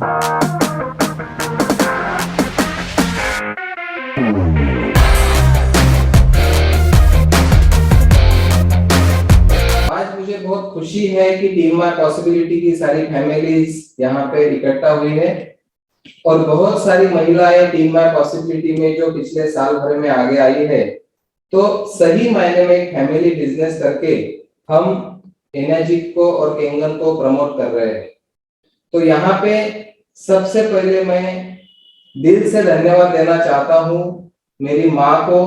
आज मुझे बहुत खुशी है कि टीम माय पॉसिबिलिटी की सारी फैमिलीज यहाँ पे इकट्ठा हुई है और बहुत सारी महिलाएं टीम माय पॉसिबिलिटी में जो पिछले साल भर में आगे आई है। तो सही मायने में एक फैमिली बिजनेस करके हम एनर्जिक को और केंगन को प्रमोट कर रहे हैं। तो यहाँ पे सबसे पहले मैं दिल से धन्यवाद देना चाहता हूँ मेरी माँ को,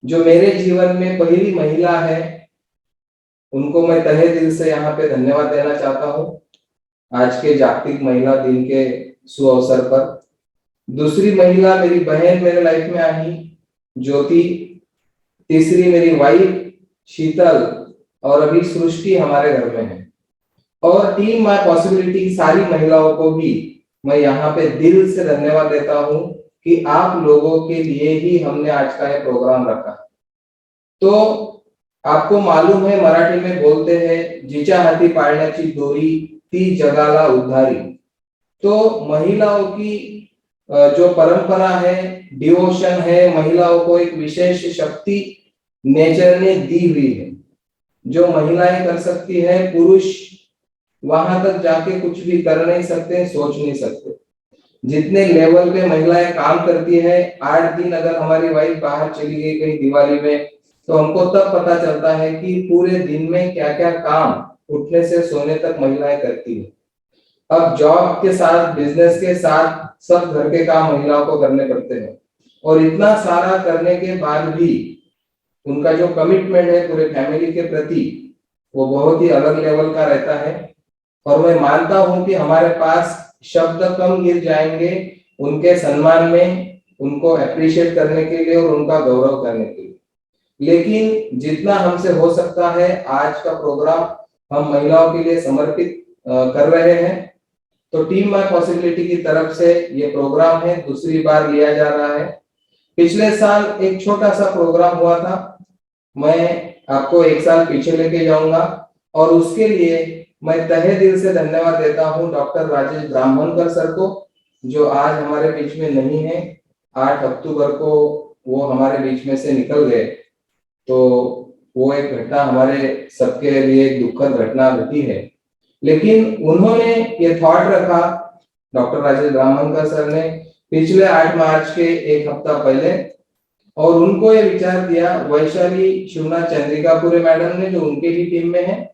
जो मेरे जीवन में पहली महिला है। उनको मैं तहे दिल से यहाँ पे धन्यवाद देना चाहता हूँ आज के जागतिक महिला दिन के सुअवसर पर। दूसरी महिला मेरी बहन मेरे लाइफ में आई, ज्योति। तीसरी मेरी वाइफ शीतल, और अभी सृष्टि हमारे घर में है। और टीम माय पॉसिबिलिटी की सारी महिलाओं को भी मैं यहाँ पे दिल से धन्यवाद देता हूँ कि आप लोगों के लिए ही हमने आज का ये प्रोग्राम रखा। तो आपको मालूम है, मराठी में बोलते हैं जिच्या हाती पाळण्याची दोरी ती जगाला उद्धारी। तो महिलाओं की जो परंपरा है, डिवोशन है, महिलाओं को एक विशेष शक्ति नेचर ने दी हुई है। जो महिलाएं कर सकती है, पुरुष वहां तक जाके कुछ भी कर नहीं सकते, सोच नहीं सकते। जितने लेवल पे महिलाएं काम करती है, 8 दिन अगर हमारी वाइफ बाहर चली गई कहीं दिवाली में, तो हमको तब पता चलता है कि पूरे दिन में क्या क्या काम उठने से सोने तक महिलाएं करती है। अब जॉब के साथ, बिजनेस के साथ सब घर के काम महिलाओं को करने पड़ते हैं, और इतना सारा करने के बाद भी उनका जो कमिटमेंट है पूरे फैमिली के प्रति, वो बहुत ही अलग लेवल का रहता है। और मैं मानता हूं कि हमारे पास शब्द कम गिर जाएंगे उनके सम्मान में, उनको अप्रिशिएट करने के लिए और उनका गौरव करने के लिए। लेकिन जितना हमसे हो सकता है आज का प्रोग्राम हम महिलाओं के लिए समर्पित कर रहे हैं। तो टीम माय पॉसिबिलिटी की तरफ से ये प्रोग्राम है, दूसरी बार लिया जा रहा है। पिछले साल एक छोटा सा प्रोग्राम हुआ था, मैं आपको एक साल पीछे लेके जाऊंगा, और उसके लिए मैं तहे दिल से धन्यवाद देता हूं डॉक्टर राजेश ब्राह्मणकर सर को, जो आज हमारे बीच में नहीं है। 8 अक्टूबर को वो हमारे बीच में से निकल गए। तो वो एक घटना हमारे सबके लिए एक दुखद घटना घटी है। लेकिन उन्होंने ये थॉट रखा, डॉक्टर राजेश ब्राह्मणकर सर ने, पिछले 8 मार्च के एक हफ्ता पहले, और उनको ये विचार दिया वैशाली शिवनाथ चंद्रिकापुरे मैडम ने, जो उनके ही टीम में है।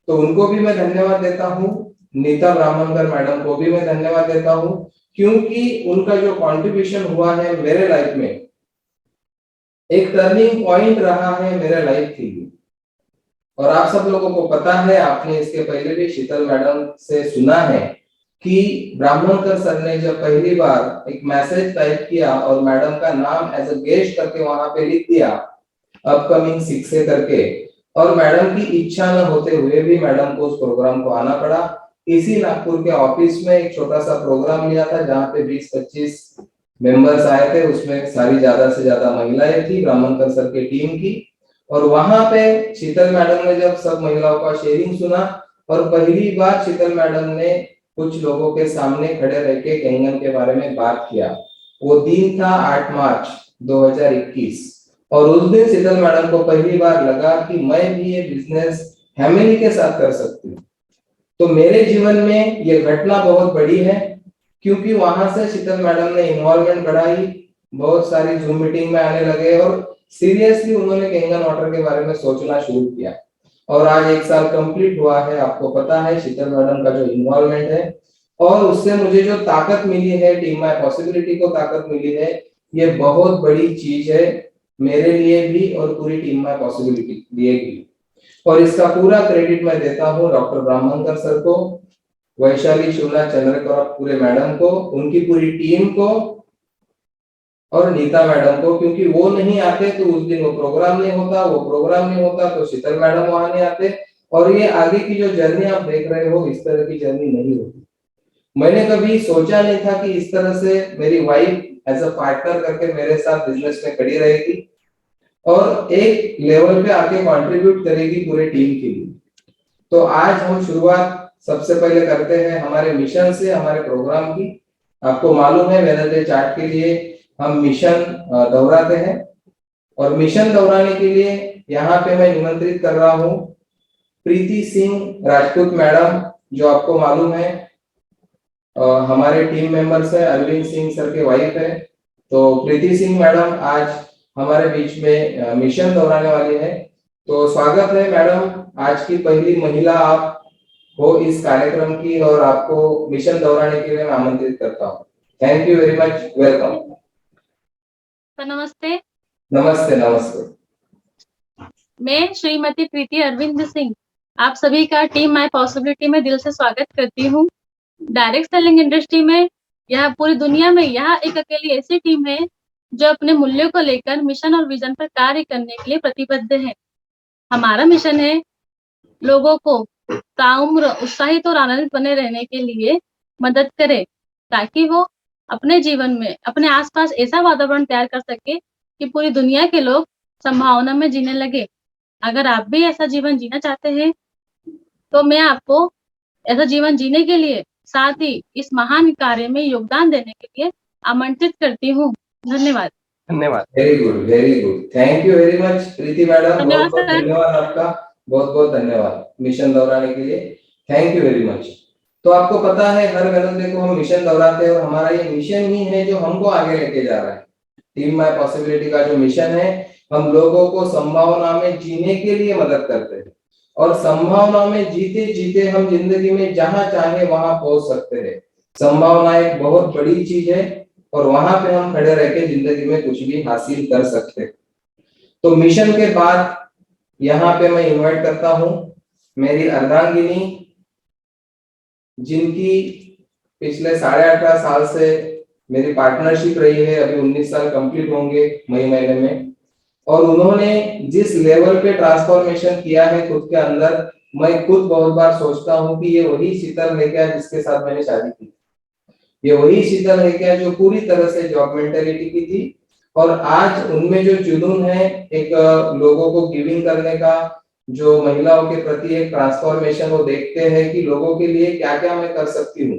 तो उनको भी मैं धन्यवाद देता हूँ। नीता ब्राह्मणकर मैडम को भी मैं धन्यवाद देता हूँ, क्योंकि उनका जो कंट्रीब्यूशन हुआ है मेरे लाइफ में, एक टर्निंग पॉइंट रहा है मेरे लाइफ के लिए। और आप सब लोगों को पता है, आपने इसके पहले भी शीतल मैडम से सुना है कि ब्राह्मणकर सर ने जब पहली बार एक मैसेज टाइप किया और मैडम का नाम एज अ गेस्ट करके वहां पे लिख दिया, अपकमिंग 6 से करके, और मैडम की इच्छा न होते हुए भी मैडम को उस प्रोग्राम को आना पड़ा। इसी नागपुर के ऑफिस में एक छोटा सा प्रोग्राम लिया था जहाँ पे 20-25 मेंबर्स आए थे, उसमें सारी ज्यादा से ज्यादा महिलाएं थी ब्राह्मणकर सर की टीम की। और वहां पे शीतल मैडम ने जब सब महिलाओं का शेयरिंग सुना, और पहली बार शीतल मैडम ने कुछ लोगों के सामने खड़े रह के केंगन के बारे में बात किया। वो दिन था 8 मार्च 2021, और उस दिन शीतल मैडम को पहली बार लगा कि मैं भी ये बिजनेस फैमिली के साथ कर सकती हूँ। तो मेरे जीवन में ये घटना बहुत बड़ी है, क्योंकि वहां से शीतल मैडम ने इन्वॉल्वमेंट बढ़ाई, बहुत सारी जूम मीटिंग में आने लगे, और सीरियसली उन्होंने केंगन वाटर के बारे में सोचना शुरू किया। और आज 1 साल कंप्लीट हुआ है, आपको पता है शीतल मैडम का जो इन्वॉल्वमेंट है, और उससे मुझे जो ताकत मिली है, टीम माय पॉसिबिलिटी को ताकत मिली है, ये बहुत बड़ी चीज है मेरे लिए भी और पूरी टीम माय पॉसिबिलिटी लिए भी। और इसका पूरा क्रेडिट मैं देता हूँ डॉक्टर ब्राह्मणकर सर को, वैशाली शिवनाथ चंद्रिकापुरे मैडम को, उनकी पूरी टीम को, और नीता मैडम को, क्योंकि वो नहीं आते तो उस दिन वो प्रोग्राम नहीं होता, वो प्रोग्राम नहीं होता तो शीतल मैडम वहां नहीं आते, और ये आगे की जो जर्नी आप देख रहे हो, इस तरह की जर्नी नहीं होती। मैंने कभी सोचा नहीं था कि इस तरह से मेरी वाइफ एज अ पार्टनर करके मेरे साथ बिजनेस में खड़ी रहेगी, और एक लेवल पे आके कंट्रीब्यूट करेगी पूरे टीम के लिए। तो आज हम शुरुआत सबसे पहले करते हैं हमारे मिशन से, हमारे प्रोग्राम की। आपको मालूम है वेदरडे चार्ट के लिए हम मिशन दोहराते हैं, और मिशन दोहराने के लिए यहाँ पे मैं निमंत्रित कर रहा हूँ प्रीति सिंह राजपूत मैडम, जो आपको मालूम है हमारे टीम मेंबर्स है, अरविंद सिंह सर के वाइफ है। तो प्रीति सिंह मैडम आज हमारे बीच में मिशन दोहराने वाली है। तो स्वागत है मैडम, आज की पहली महिला आप हो इस कार्यक्रम की, और आपको मिशन दोहराने के लिए मैं आमंत्रित करता हूँ। Thank you very much, welcome. नमस्ते। नमस्ते नमस्ते। मैं श्रीमती प्रीति अरविंद सिंह आप सभी का टीम माय पॉसिबिलिटी में दिल से स्वागत करती हूँ। डायरेक्ट सेलिंग इंडस्ट्री में यह पूरी दुनिया में यह एक अकेली ऐसी टीम है जो अपने मूल्यों को लेकर मिशन और विजन पर कार्य करने के लिए प्रतिबद्ध है। हमारा मिशन है लोगों को ताउम्र उत्साहित और आनंदित बने रहने के लिए मदद करे, ताकि वो अपने जीवन में अपने आसपास ऐसा वातावरण तैयार कर सके कि पूरी दुनिया के लोग संभावना में जीने लगे। अगर आप भी ऐसा जीवन जीना चाहते हैं तो मैं आपको ऐसा जीवन जीने के लिए, साथ ही इस महान कार्य में योगदान देने के लिए आमंत्रित करती हूँ। धन्यवाद। धन्यवाद। Very good, very good, thank you very much Preeti madam, बहुत धन्यवाद बहुत सर। धन्यवाद आपका, बहुत बहुत धन्यवाद मिशन दोहराने के लिए, थैंक यू वेरी मच। तो आपको पता है हर वेडनेसडे को हम मिशन दोहराते हैं, और हमारा ये मिशन ही है जो हमको आगे लेके जा रहा है। टीम माय पॉसिबिलिटी का जो मिशन है, हम लोगों को संभावना में जीने के लिए मदद करते हैं, और संभावना में जीते जीते हम जिंदगी में जहां चाहे वहां पहुंच सकते हैं। संभावना एक बहुत बड़ी चीज है, और वहां पे हम खड़े रह के जिंदगी में कुछ भी हासिल कर सकते हैं। तो मिशन के बाद यहाँ पे मैं इनवाइट करता हूँ मेरी अर्धांगिनी, जिनकी पिछले 18.5 साल से मेरी पार्टनरशिप रही है, अभी 19 साल कंप्लीट होंगे मई महीने में। और उन्होंने जिस लेवल पे ट्रांसफॉर्मेशन किया है खुद के अंदर, मैं खुद बहुत बार सोचता हूँ कि ये वही शीतल है क्या जिसके साथ मैंने शादी की, ये वही शीतल है क्या जो पूरी तरह से जॉब मेंटेलिटी की थी। और आज उनमें जो जुनून है एक लोगों को गिविंग करने का, जो महिलाओं के प्रति एक ट्रांसफॉर्मेशन, वो देखते हैं कि लोगों के लिए क्या क्या मैं कर सकती हूँ।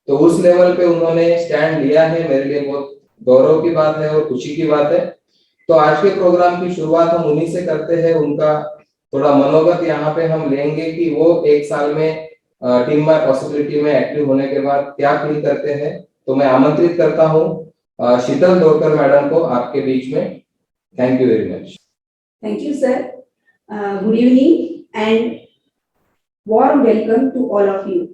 तो उस लेवल पे उन्होंने स्टैंड लिया है, मेरे लिए बहुत गौरव की बात है और खुशी की बात है। तो आज के प्रोग्राम की शुरुआत हम उन्हीं से करते हैं, उनका थोड़ा मनोगत यहाँ पे हम लेंगे कि वो एक साल में टीम माय पॉसिबिलिटी में एक्टिव होने के बाद क्या फील करते हैं। तो मैं आमंत्रित करता हूँ शीतल दोरकर मैडम को आपके बीच में। Thank you very much. Thank you sir. Good evening and warm welcome to all of you.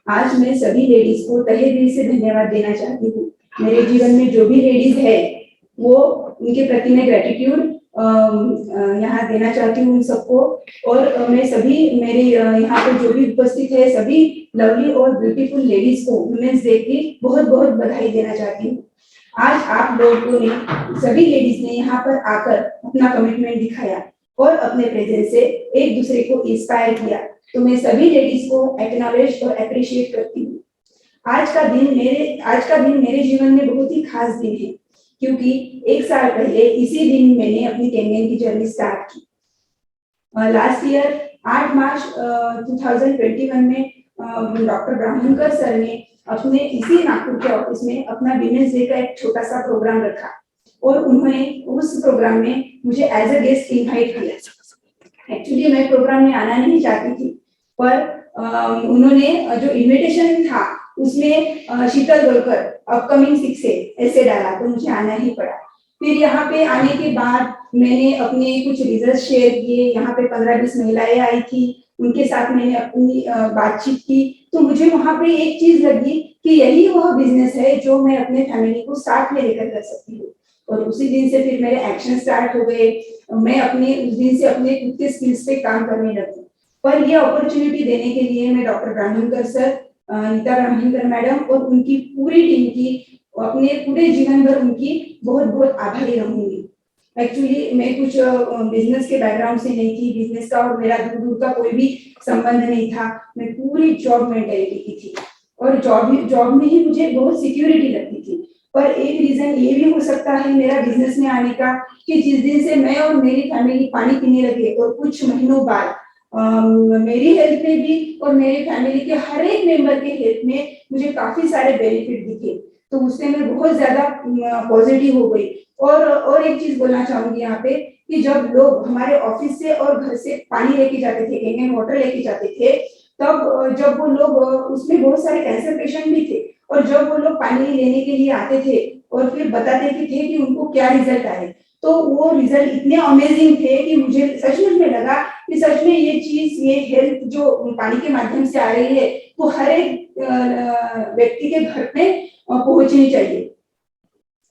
आज मैं सभी लेडीज को तहे दिल से धन्यवाद देना चाहती हूँ। मेरे जीवन में जो भी लेडीज है वो उनके प्रति मैं ग्रेटिट्यूड यहाँ देना चाहती हूँ उन सबको। और मैं सभी मेरी यहाँ पर जो भी उपस्थित है सभी लवली और ब्यूटीफुल लेडीज को वुमेन्स डे की बहुत बहुत बधाई देना चाहती हूँ। आज आप लोगों ने, सभी लेडीज ने यहाँ पर आकर अपना कमिटमेंट दिखाया और अपने प्रेजेंस से एक दूसरे को इंस्पायर किया, तो मैं सभी लेडीज को एक्नॉलेज और अप्रिशिएट करती हूँ। आज का दिन मेरे जीवन में बहुत ही खास दिन है, क्योंकि एक साल पहले इसी दिन मैंने अपनी कैंगेन की जर्नी स्टार्ट की। लास्ट ईयर 8 मार्च 2021 में डॉक्टर ब्राह्मणकर सर ने अपने इसी नागपुर के ऑफिस में अपना विमेंस डे का एक छोटा सा प्रोग्राम रखा, और उन्होंने उस प्रोग्राम में मुझे एज अ गेस्ट इनवाइट किया। एक्चुअली मैं प्रोग्राम में आना नहीं चाहती थी, पर उन्होंने जो इनविटेशन था उसमें शीतल दोरकर अपकमिंग 6 से ऐसे डाला, तो मुझे आना ही पड़ा। फिर यहाँ पे आने के बाद मैंने अपने कुछ रिजल्ट शेयर किए। यहाँ पे 15-20 महिलाएं आई थी, उनके साथ मैंने अपनी बातचीत की। तो मुझे वहाँ पे एक चीज लगी कि यही वह बिजनेस है जो मैं अपने फैमिली को साथ में लेकर कर सकती हूँ। और उसी दिन से फिर मेरे एक्शन स्टार्ट हो गए। मैं उस दिन से अपने खुद के स्किल्स पे काम करने लगी। पर ये अपॉर्चुनिटी देने के लिए मैं doctor Brahmankar sir, Neeta Brahmankar madam और उनकी पूरी टीम की, अपने पूरे जीवन भर उनकी बहुत बहुत आभारी रहूंगी। एक्चुअली मैं कुछ बिजनेस के बैकग्राउंड से नहीं थी, बिजनेस का और मेरा दूर दूर का कोई भी संबंध नहीं था। मैं पूरी जॉब मेंटेलिटी की थी, और जॉब में ही मुझे बहुत सिक्योरिटी लगती थी। पर एक रीजन ये भी हो सकता है मेरा बिजनेस में आने का, कि जिस दिन से मैं और मेरी फैमिली पानी पीने लगे और कुछ महीनों बाद मेरी हेल्थ में भी और मेरे फैमिली के हर एक मेंबर के हेल्थ में मुझे काफी सारे बेनिफिट दिखे, तो उससे मैं बहुत ज्यादा पॉजिटिव हो गई। और एक चीज बोलना चाहूंगी यहाँ पे कि जब लोग हमारे ऑफिस से और घर से पानी लेके जाते थे, कैन वाटर लेके जाते थे, तब जब वो लोग उसमें बहुत सारे कैंसर पेशेंट भी थे, और जब वो लोग पानी लेने के लिए आते थे और फिर बताते थे कि उनको क्या रिजल्ट आए, तो वो रिजल्ट इतने अमेजिंग थे कि मुझे सच में लगा कि सच में ये चीज, ये हेल्थ जो पानी के माध्यम से आ रही है, वो हर एक व्यक्ति के घर पे पहुंचनी चाहिए।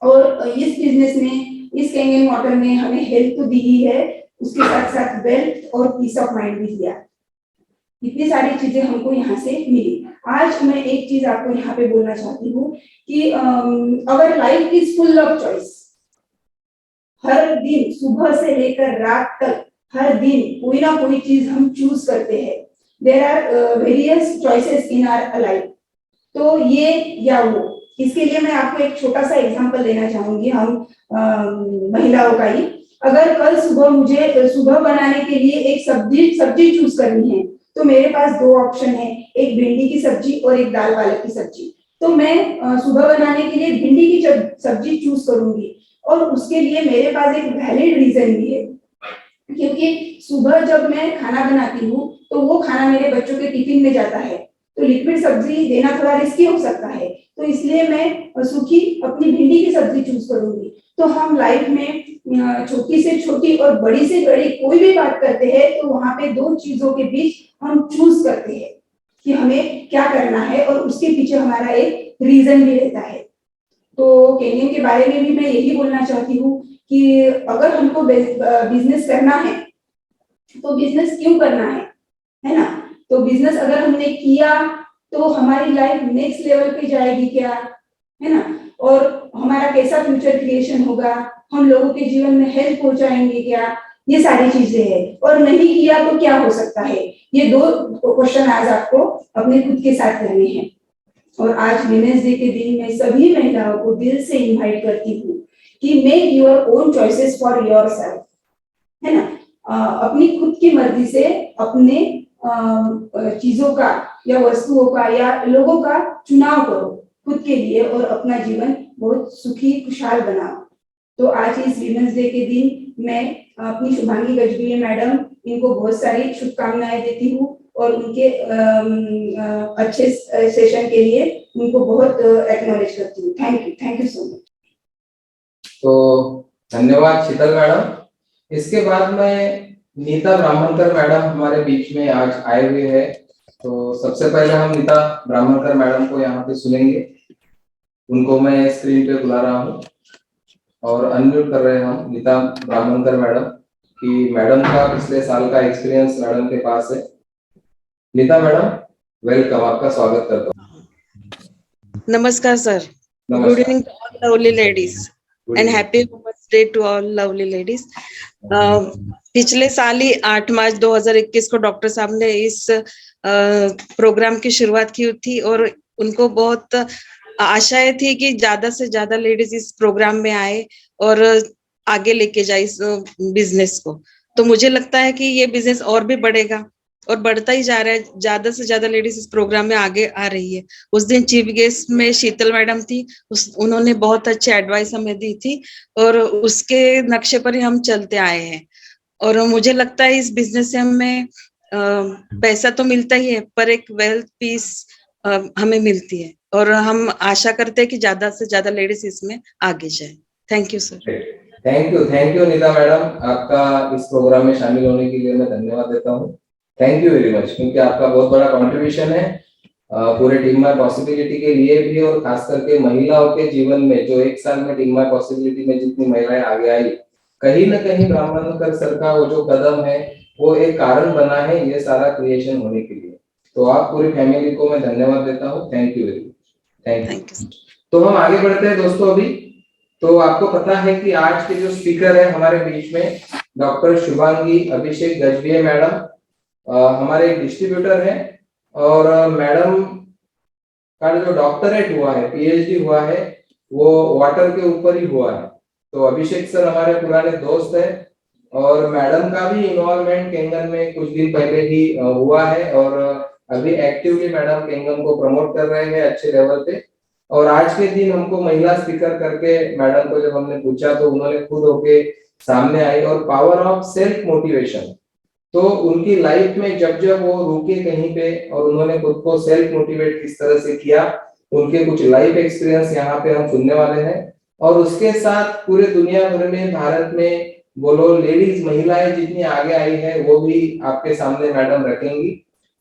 और इस बिजनेस में, इस कैंगन वाटर में हमें हेल्थ तो दी ही है, उसके साथ साथ वेल्थ और पीस ऑफ माइंड भी दिया। इतनी सारी चीजें हमको यहाँ से मिली। आज मैं एक चीज आपको यहाँ पे बोलना चाहती हूँ कि our life is full of choice. हर दिन सुबह से लेकर रात तक हर दिन कोई ना कोई चीज हम चूज करते हैं। There are various choices in our life. तो ये या वो, इसके लिए मैं आपको एक छोटा सा एग्जांपल देना चाहूंगी, हम महिलाओं का ही। अगर कल सुबह मुझे सुबह बनाने के लिए एक सब्जी चूज करनी है, तो मेरे पास दो ऑप्शन है, एक भिंडी की सब्जी और एक दाल पालक की सब्जी। तो मैं सुबह बनाने के लिए भिंडी की सब्जी चूज करूंगी, और उसके लिए मेरे पास एक वैलिड रीजन भी है, क्योंकि सुबह जब मैं खाना बनाती हूँ तो वो खाना मेरे बच्चों के टिफिन में जाता है, तो लिक्विड सब्जी देना थोड़ा रिस्की हो सकता है, तो इसलिए मैं सूखी अपनी भिंडी की सब्जी चूज करूंगी। तो हम लाइफ में छोटी से छोटी और बड़ी से बड़ी कोई भी बात करते हैं, तो वहां पे दो चीजों के बीच हम चूज करते हैं कि हमें क्या करना है, और उसके पीछे हमारा एक रीजन भी रहता है। तो कैनियन के बारे में भी मैं यही बोलना चाहती हूँ कि अगर हमको बिजनेस करना है, तो बिजनेस क्यों करना है ना? तो बिजनेस अगर हमने किया तो हमारी लाइफ नेक्स्ट लेवल पे जाएगी क्या, है ना? और हमारा कैसा फ्यूचर क्रिएशन होगा, हम लोगों के जीवन में हेल्प पहुंचाएंगे क्या, ये सारी चीजें हैं। और नहीं किया तो क्या हो सकता है, ये दो क्वेश्चन आज आपको अपने खुद के साथ करने हैं। और आज विमेंस डे के दिन मैं सभी महिलाओं को दिल से इनवाइट करती हूँ कि make your own choices for yourself, है ना? अपनी खुद की मर्जी से अपने चीजों का या वस्तुओं का या लोगों का चुनाव करो खुद के लिए, और अपना जीवन बहुत सुखी खुशहाल बनाओ। तो आज इस विमेंस डे के दिन मैं अपनी शुभांगी गजभिये मैडम, इनको बहुत सारी शुभकामनाएं देती हूँ, और उनके अच्छे सेशन के लिए उनको बहुत एक्नॉलेज करती हूँ। Thank you so much. तो धन्यवाद शीतल मैडम। इसके बाद में नीता ब्राह्मणकर मैडम हमारे बीच में आज आए हुए हैं, तो सबसे पहले हम नीता ब्राह्मणकर मैडम को यहाँ पे सुनेंगे। उनको मैं स्क्रीन पे बुला रहा हूँ और अनम्यूट कर रहे हैं हम नीता ब्राह्मणकर मैडम कि मैडम का पिछले साल का एक्सपीरियंस मैडम के पास है। नीता मैडम वेलकम, आपका स्वागत करता हूँ। नमस्कार sir. Good evening to all lovely ladies and happy women's day to all lovely ladies. पिछले साल ही 8 मार्च 2021 को डॉक्टर साहब ने इस प्रोग्राम की शुरुआत की थी, और उनको बहुत आशाएं थी कि ज्यादा से ज्यादा लेडीज इस प्रोग्राम में आए और आगे लेके जाए इस बिजनेस को। तो मुझे लगता है कि ये बिजनेस और भी बढ़ेगा और बढ़ता ही जा रहा है। ज्यादा से ज्यादा लेडीज इस प्रोग्राम में आगे आ रही है। उस दिन चीफ गेस्ट में शीतल मैडम थी, उन्होंने बहुत अच्छे एडवाइस हमें दी थी, और उसके नक्शे पर ही हम चलते आए हैं। और मुझे लगता है इस बिजनेस से हमें पैसा तो मिलता ही है, पर एक वेल्थ पीस हमें मिलती है, और हम आशा करते हैं कि ज्यादा से ज्यादा लेडीज इसमें आगे जाए। Thank you sir. Thank you Neeta madam, आपका इस प्रोग्राम में शामिल होने के लिए मैं धन्यवाद देता हूँ। थैंक यू वेरी मच, क्योंकि आपका बहुत बड़ा कंट्रीब्यूशन है पूरे टीम माय पॉसिबिलिटी के लिए भी, और खास करके महिलाओं के जीवन में जो एक साल में टीम माय पॉसिबिलिटी में जितनी महिलाएं आगे आई, कहीं ना कहीं ब्राह्मणकर सर का वो जो कदम है वो एक कारण बना है ये सारा क्रिएशन होने के लिए। तो आप पूरी फैमिली को मैं धन्यवाद देता हूँ। Thank you very much. Thank you. तो हम आगे बढ़ते हैं दोस्तों। अभी तो आपको पता है कि आज के जो स्पीकर है हमारे बीच में डॉक्टर शुभांगी अभिषेक गजभिये मैडम हमारे डिस्ट्रीब्यूटर है, और मैडम का जो डॉक्टरेट हुआ है, पीएचडी हुआ है, वो वाटर के ऊपर ही हुआ है। तो अभिषेक सर हमारे पुराने दोस्त है, और मैडम का भी इन्वॉल्वमेंट केंगन में कुछ दिन पहले ही हुआ है, और अभी एक्टिवली मैडम केंगन को प्रमोट कर रहे हैं अच्छे लेवल पे। और आज के दिन हमको महिला स्पीकर करके मैडम को जब हमने पूछा तो उन्होंने खुद होके सामने आई, और पावर ऑफ सेल्फ मोटिवेशन, तो उनकी लाइफ में जब जब वो रुके कहीं पे और उन्होंने खुद को सेल्फ मोटिवेट किस तरह से किया, उनके कुछ लाइफ एक्सपीरियंस यहाँ पे हम सुनने वाले हैं। और उसके साथ पूरे दुनिया भर में, भारत में बोलो लेडीज महिलाएं जितनी आगे आई है वो भी आपके सामने मैडम रखेंगी।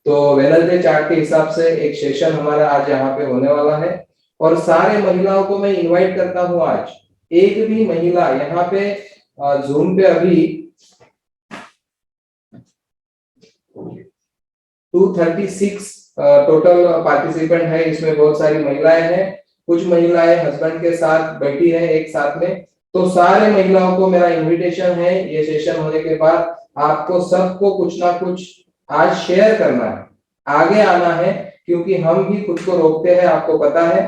तो वेनसडे चार्ट के हिसाब से एक सेशन हमारा आज यहाँ पे होने वाला है, और सारे महिलाओं को मैं इनवाइट करता हूँ। आज एक भी महिला यहाँ पे जूम पे अभी 236 टोटल पार्टिसिपेंट है, इसमें बहुत सारी महिलाएं हैं, कुछ महिलाएं हस्बैंड के साथ बैठी है एक साथ में। तो सारे महिलाओं को मेरा इनविटेशन है, ये सेशन होने के बाद आपको सबको कुछ ना कुछ आज शेयर करना है, आगे आना है, क्योंकि हम भी खुद को रोकते हैं, आपको पता है।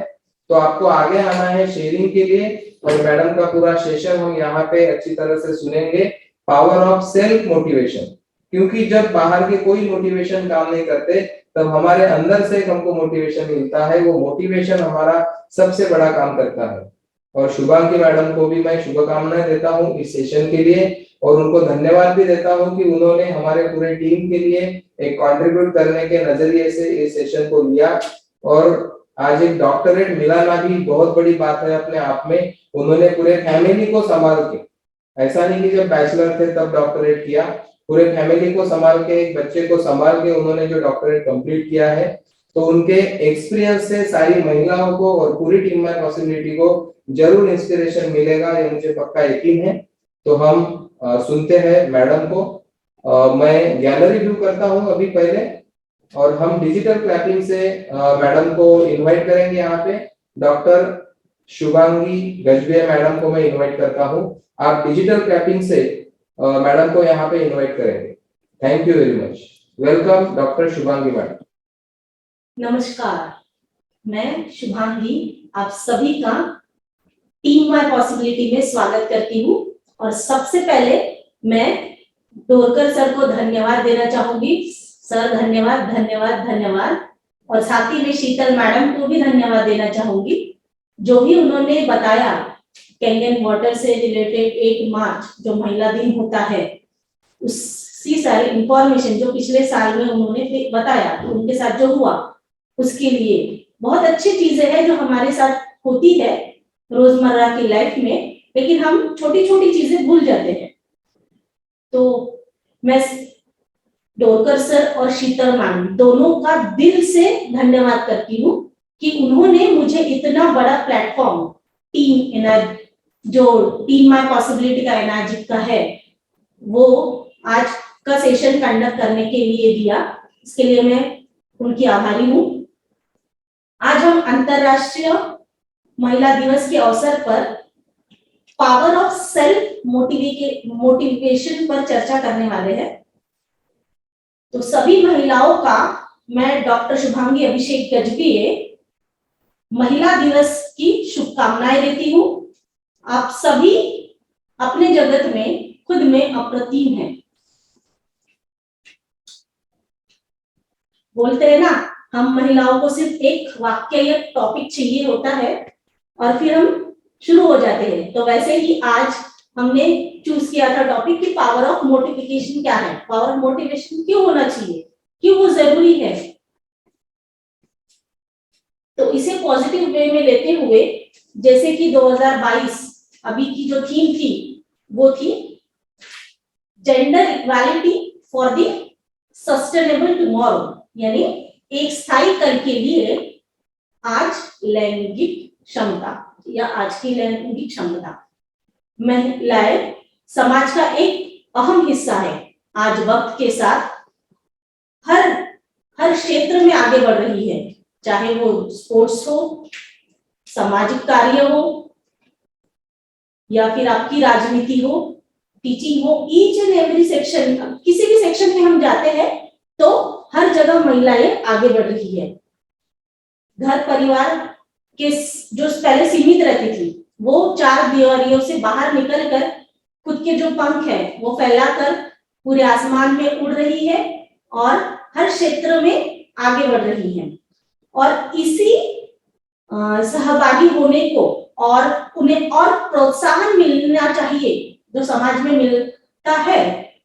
तो आपको आगे आना है शेयरिंग के लिए, और मैडम का पूरा सेशन हम यहाँ पे अच्छी तरह से सुनेंगे, पावर ऑफ सेल्फ मोटिवेशन। क्योंकि जब बाहर के कोई मोटिवेशन काम नहीं करते तब हमारे अंदर से हमको मोटिवेशन मिलता है, वो मोटिवेशन हमारा सबसे बड़ा काम करता है। और शुभांगी मैडम को भी मैं शुभकामनाएं देता हूँ इस सेशन के लिए, और उनको धन्यवाद भी देता हूँ कि उन्होंने हमारे पूरे टीम के लिए एक कंट्रीब्यूट करने के नजरिए से इस सेशन को लिया। और आज एक डॉक्टरेट मिलाना भी बहुत बड़ी बात है अपने आप में। उन्होंने पूरे फैमिली को संभाल के, ऐसा नहीं कि जब बैचलर थे तब डॉक्टरेट किया, पूरे फैमिली को संभाल के, एक बच्चे को संभाल के उन्होंने जो डॉक्टरेट कंप्लीट किया है। तो उनके एक्सपीरियंस से सारी महिलाओं को और पूरी टीम में पॉसिबिलिटी को जरूर इंस्पिरेशन मिलेगा, ये मुझे पक्का यकीन है। तो हम सुनते हैं मैडम को। मैं गैलरी व्यू करता हूं अभी पहले, और हम डिजिटल क्लैपिंग से मैडम को इनवाइट करेंगे। यहाँ पे डॉक्टर शुभांगी गजबे मैडम को मैं इनवाइट करता हूँ, आप डिजिटल क्लैपिंग से मैडम को यहाँ पे इनवाइट करेंगे। Thank you very much. Welcome doctor Shubhangi madam. नमस्कार, मैं शुभांगी आप सभी का टीम माय पॉसिबिलिटी में स्वागत करती हूँ। और सबसे पहले मैं डोरकर सर को धन्यवाद देना चाहूंगी। सर धन्यवाद धन्यवाद धन्यवाद। और साथ ही में शीतल मैडम को भी धन्यवाद देना चाहूंगी, जो भी उन्होंने बताया कैंगन वाटर से रिलेटेड 1 मार्च जो महिला दिन होता है, उसी सारी इंफॉर्मेशन जो पिछले साल में उन्होंने बताया, तो उनके साथ जो हुआ उसके लिए बहुत अच्छी चीजें हैं जो हमारे साथ होती है रोजमर्रा की लाइफ में, लेकिन हम छोटी छोटी चीजें भूल जाते हैं। तो मैं डोरकर सर और शीतल मैम दोनों का दिल से धन्यवाद करती हूँ कि उन्होंने मुझे इतना बड़ा प्लेटफॉर्म जो टीम माय पॉसिबिलिटी का एनर्जी का है, वो आज का सेशन कंडक्ट करने के लिए दिया। इसके लिए मैं उनकी आभारी हूँ। आज हम अंतरराष्ट्रीय महिला दिवस के अवसर पर पावर ऑफ सेल्फ मोटिवेशन पर चर्चा करने वाले हैं। तो सभी महिलाओं का मैं डॉक्टर शुभांगी अभिषेक गजबीये महिला दिवस की शुभकामनाएं देती हूँ। आप सभी अपने जगत में खुद में अप्रतिम हैं। बोलते हैं ना, हम महिलाओं को सिर्फ एक वाक्य या टॉपिक चाहिए होता है और फिर हम शुरू हो जाते हैं। तो वैसे ही आज हमने चूज किया था टॉपिक कि पावर ऑफ मोटिवेशन क्या है, पावर ऑफ मोटिवेशन क्यों होना चाहिए, क्यों वो जरूरी है। तो इसे पॉजिटिव वे में लेते हुए, जैसे कि 2022 अभी की जो थीम थी वो थी gender equality for the sustainable tomorrow, यानी एक स्थायी कल के लिए आज लैंगिक क्षमता या आज की लैंगिक क्षमता। महिलाएं समाज का एक अहम हिस्सा है। आज वक्त के साथ हर क्षेत्र में आगे बढ़ रही है, चाहे वो स्पोर्ट्स हो, सामाजिक कार्य हो, या फिर आपकी राजनीति हो, टीचिंग हो, ईच एंड एवरी सेक्शन, किसी भी सेक्शन में हम जाते हैं तो हर जगह महिलाएं आगे बढ़ रही है। घर परिवार के जो पहले सीमित रहती थी वो 4 दीवारियों से बाहर निकलकर खुद के जो पंख है वो फैलाकर पूरे आसमान में उड़ रही है और हर क्षेत्र में आगे बढ़ रही है। और इसी सहभागी होने को और उन्हें और प्रोत्साहन मिलना चाहिए जो समाज में मिलता है,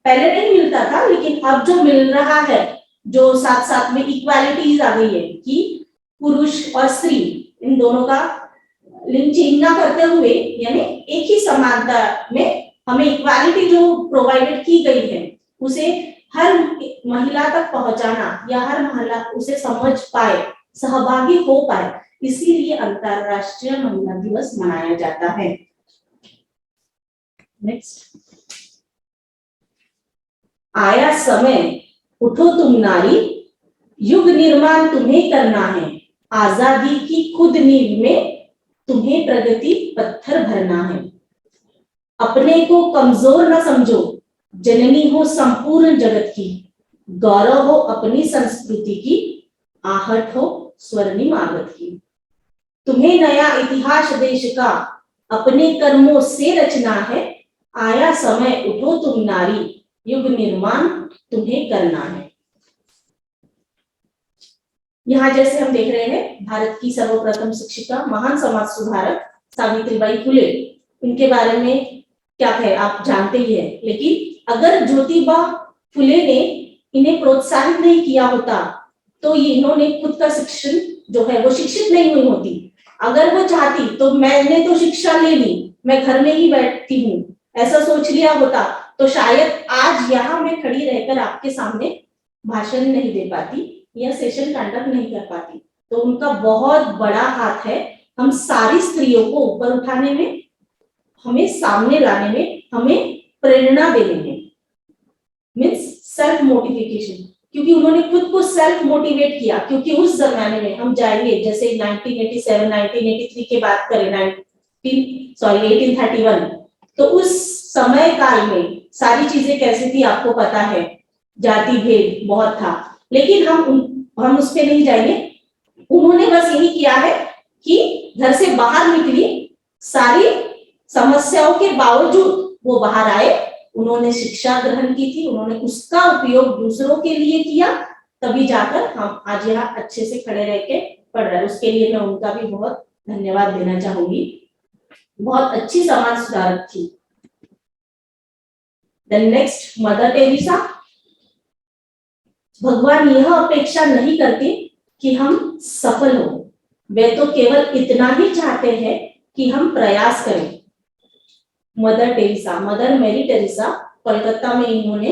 पहले नहीं मिलता था लेकिन अब जो मिल रहा है, जो साथ साथ में इक्वालिटीज आ गई है कि पुरुष और स्त्री इन दोनों का लिंग चेंज ना करते हुए यानी एक ही समानता में हमें इक्वालिटी जो प्रोवाइडेड की गई है उसे हर महिला तक पहुंचाना या हर महिला उसे समझ पाए, सहभागी हो पाए, इसीलिए अंतरराष्ट्रीय महिला दिवस मनाया जाता है। नेक्स्ट, आया समय उठो तुम नारी, युग निर्माण तुम्हें करना है, आजादी की खुद नींव में तुम्हें प्रगति पत्थर भरना है। अपने को कमजोर न समझो, जननी हो संपूर्ण जगत की, गौरव हो अपनी संस्कृति की, आहट हो स्वर्णिम आगत की। तुम्हें नया इतिहास देश का अपने कर्मों से रचना है, आया समय उठो तुम नारी, युग निर्माण तुम्हें करना है। यहाँ जैसे हम देख रहे हैं भारत की सर्वप्रथम शिक्षिका, महान समाज सुधारक सावित्रीबाई फुले, इनके बारे में क्या है आप जानते ही हैं, लेकिन अगर ज्योतिबा फुले ने इन्हें प्रोत्साहित नहीं किया होता तो ये इन्होंने खुद का शिक्षण जो है वो शिक्षित नहीं हुई होती। अगर वो चाहती तो मैंने तो शिक्षा ले ली, मैं घर में ही बैठती हूँ, ऐसा सोच लिया होता तो शायद आज यहाँ मैं खड़ी रहकर आपके सामने भाषण नहीं दे पाती या सेशन कंडक्ट नहीं कर पाती। तो उनका बहुत बड़ा हाथ है हम सारी स्त्रियों को ऊपर उठाने में, हमें सामने लाने में, हमें प्रेरणा देने में, मीन्स सेल्फ मोटिवेशन, क्योंकि उन्होंने खुद को सेल्फ मोटिवेट किया। क्योंकि उस जमाने में हम जाएंगे जैसे 1987 1983 की बात करें 1831, तो उस समय काल में सारी चीजें कैसी थी आपको पता है, जाति भेद बहुत था, लेकिन हम उस पे नहीं जाएंगे। उन्होंने बस यही किया है कि घर से बाहर निकली, सारी समस्याओं के बावजूद वो बाहर आए, उन्होंने शिक्षा ग्रहण की थी, उन्होंने उसका उपयोग दूसरों के लिए किया, तभी जाकर हम आज यहाँ अच्छे से खड़े रह के पढ़ रहे हैं। उसके लिए मैं उनका भी बहुत धन्यवाद देना चाहूंगी, बहुत अच्छी समाज सुधारक थी। Then next, mother Teresa. भगवान यह अपेक्षा नहीं करते कि हम सफल हो, वे तो केवल इतना ही चाहते हैं कि हम प्रयास करें। Mother Teresa, mother Mary Teresa, Kolkata में इन्होंने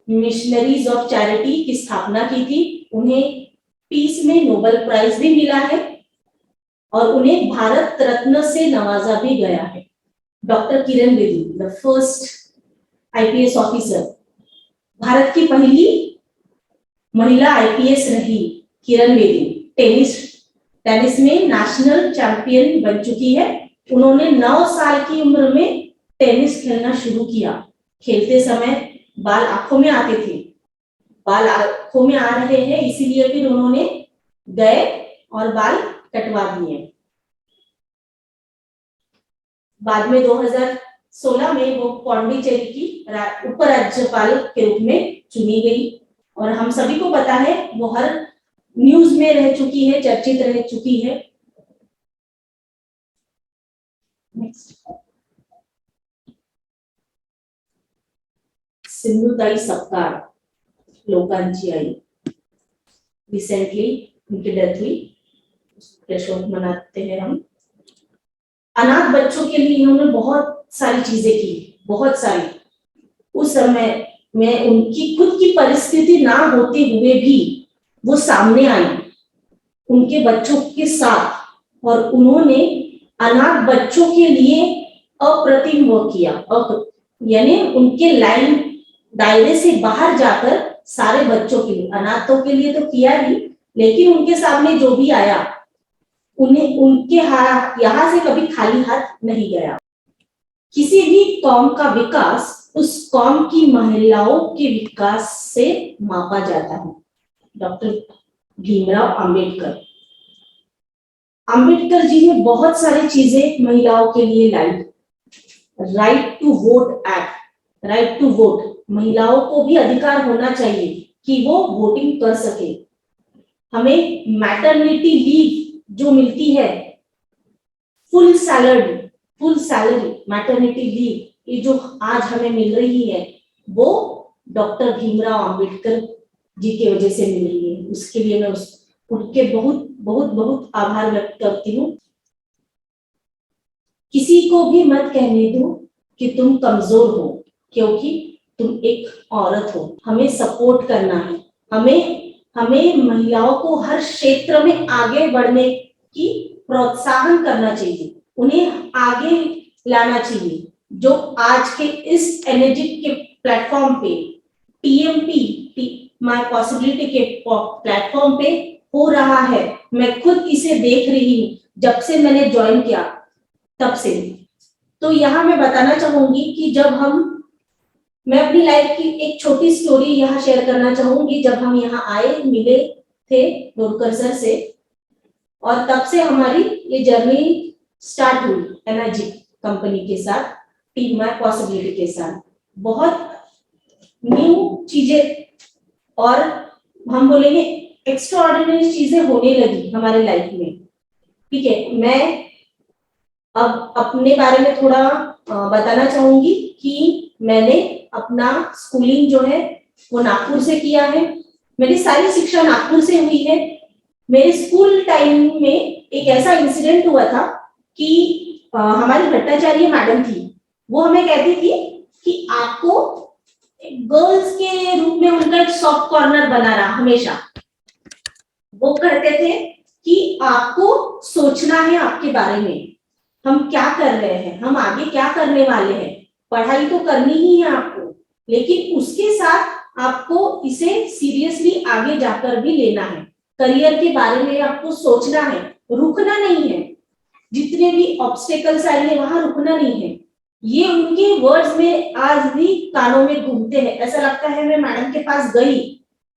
मिशनरीज ऑफ चैरिटी की स्थापना की थी। उन्हें पीस में नोबेल प्राइज भी मिला है और उन्हें भारत रत्न से नवाजा भी गया है। Doctor Kiran Bedi, the first IPS officer, Bharat की पहली महिला आईपीएस रही किरण बेदी। टेनिस में नेशनल चैंपियन बन चुकी है। उन्होंने 9 साल की उम्र में टेनिस खेलना शुरू किया। खेलते समय बाल आंखों में आते थे, बाल आंखों में आ रहे हैं इसीलिए फिर उन्होंने गए और बाल कटवा दिए। बाद में 2016 में वो पौंडीचेरी की उपराज्यपाल के रूप में चुनी गई और हम सभी को पता है वो हर न्यूज में रह चुकी है, चर्चित रह चुकी है। सिंधुताई सपकाळ, लोकांची आई, रिसेंटली उनकी डेथ हुई, उसका शोक मनाते हैं हम। अनाथ बच्चों के लिए इन्होंने बहुत सारी चीजें की, बहुत सारी। उस समय में उनकी खुद की परिस्थिति ना होते हुए भी वो सामने आई उनके बच्चों के साथ और उन्होंने अनाथ बच्चों के लिए अप्रतिम वर्क किया। यानी उनके लाइन दायरे से बाहर जाकर सारे बच्चों के लिए, अनाथों के लिए तो किया ही, लेकिन उनके सामने जो भी आया उन्हें उनके यहाँ से कभी खाली हाथ नहीं गया। किसी भी कौम का विकास उस कौम की महिलाओं के विकास से मापा जाता है। डॉक्टर भीमराव अंबेडकर, अंबेडकर जी ने बहुत सारी चीजें महिलाओं के लिए लाई। Right to vote act, right to vote, महिलाओं को भी अधिकार होना चाहिए कि वो वोटिंग कर सके। हमें मैटरनिटी लीव जो मिलती है, फुल सैलरी मैटरनिटी लीव, ये जो आज हमें मिल रही है वो डॉक्टर भीमराव अंबेडकर जी की वजह से मिल रही है। उसके लिए मैं उनके बहुत बहुत बहुत आभार व्यक्त करती हूँ। किसी को भी मत कहने दो कि तुम कमजोर हो, क्योंकि तुम एक औरत हो। हमें सपोर्ट करना है, हमें महिलाओं को हर क्षेत्र में आगे बढ़ने की प्रोत्साहन करना चाहिए, उन्हें आगे लाना चाहिए। जो आज के इस एनर्जी के प्लेटफॉर्म पे, टीएमपी माय पॉसिबिलिटी के प्लेटफॉर्म पे हो रहा है, मैं खुद इसे देख रही हूँ जब से मैंने ज्वाइन किया तब से। तो यहाँ मैं बताना चाहूंगी कि मैं अपनी लाइफ की एक छोटी स्टोरी यहाँ शेयर करना चाहूंगी। जब हम यहाँ आए, मिले थे डोरकर सर से, और तब से हमारी ये जर्नी स्टार्ट हुई एनर्जी कंपनी के साथ, टीम माय पॉसिबिलिटी के साथ। बहुत न्यू चीजें और हम बोलेंगे एक्स्ट्राऑर्डिनरी चीजें होने लगी हमारे लाइफ में। ठीक है, मैं अब अपने बारे में थोड़ा बताना चाहूंगी कि मैंने अपना स्कूलिंग जो है वो नागपुर से किया है। मेरी सारी शिक्षा नागपुर से हुई है। मेरे स्कूल टाइम में एक ऐसा इंसिडेंट हुआ था कि हमारी भट्टाचार्य मैडम थी, वो हमें कहती थी कि आपको गर्ल्स के रूप में उनका एक सॉफ्ट कॉर्नर बना रहा हमेशा। वो कहते थे कि आपको सोचना है आपके बारे में, हम क्या कर रहे हैं, हम आगे क्या करने वाले हैं। पढ़ाई तो करनी ही है आपको, लेकिन उसके साथ आपको इसे सीरियसली आगे जाकर भी लेना है। करियर के बारे में आपको सोचना है, रुकना नहीं है। जितने भी ऑब्स्टेकल्स आएंगे वहां रुकना नहीं है। ये उनके वर्ड्स में आज भी कानों में घूमते हैं। ऐसा लगता है मैं मैडम के पास गई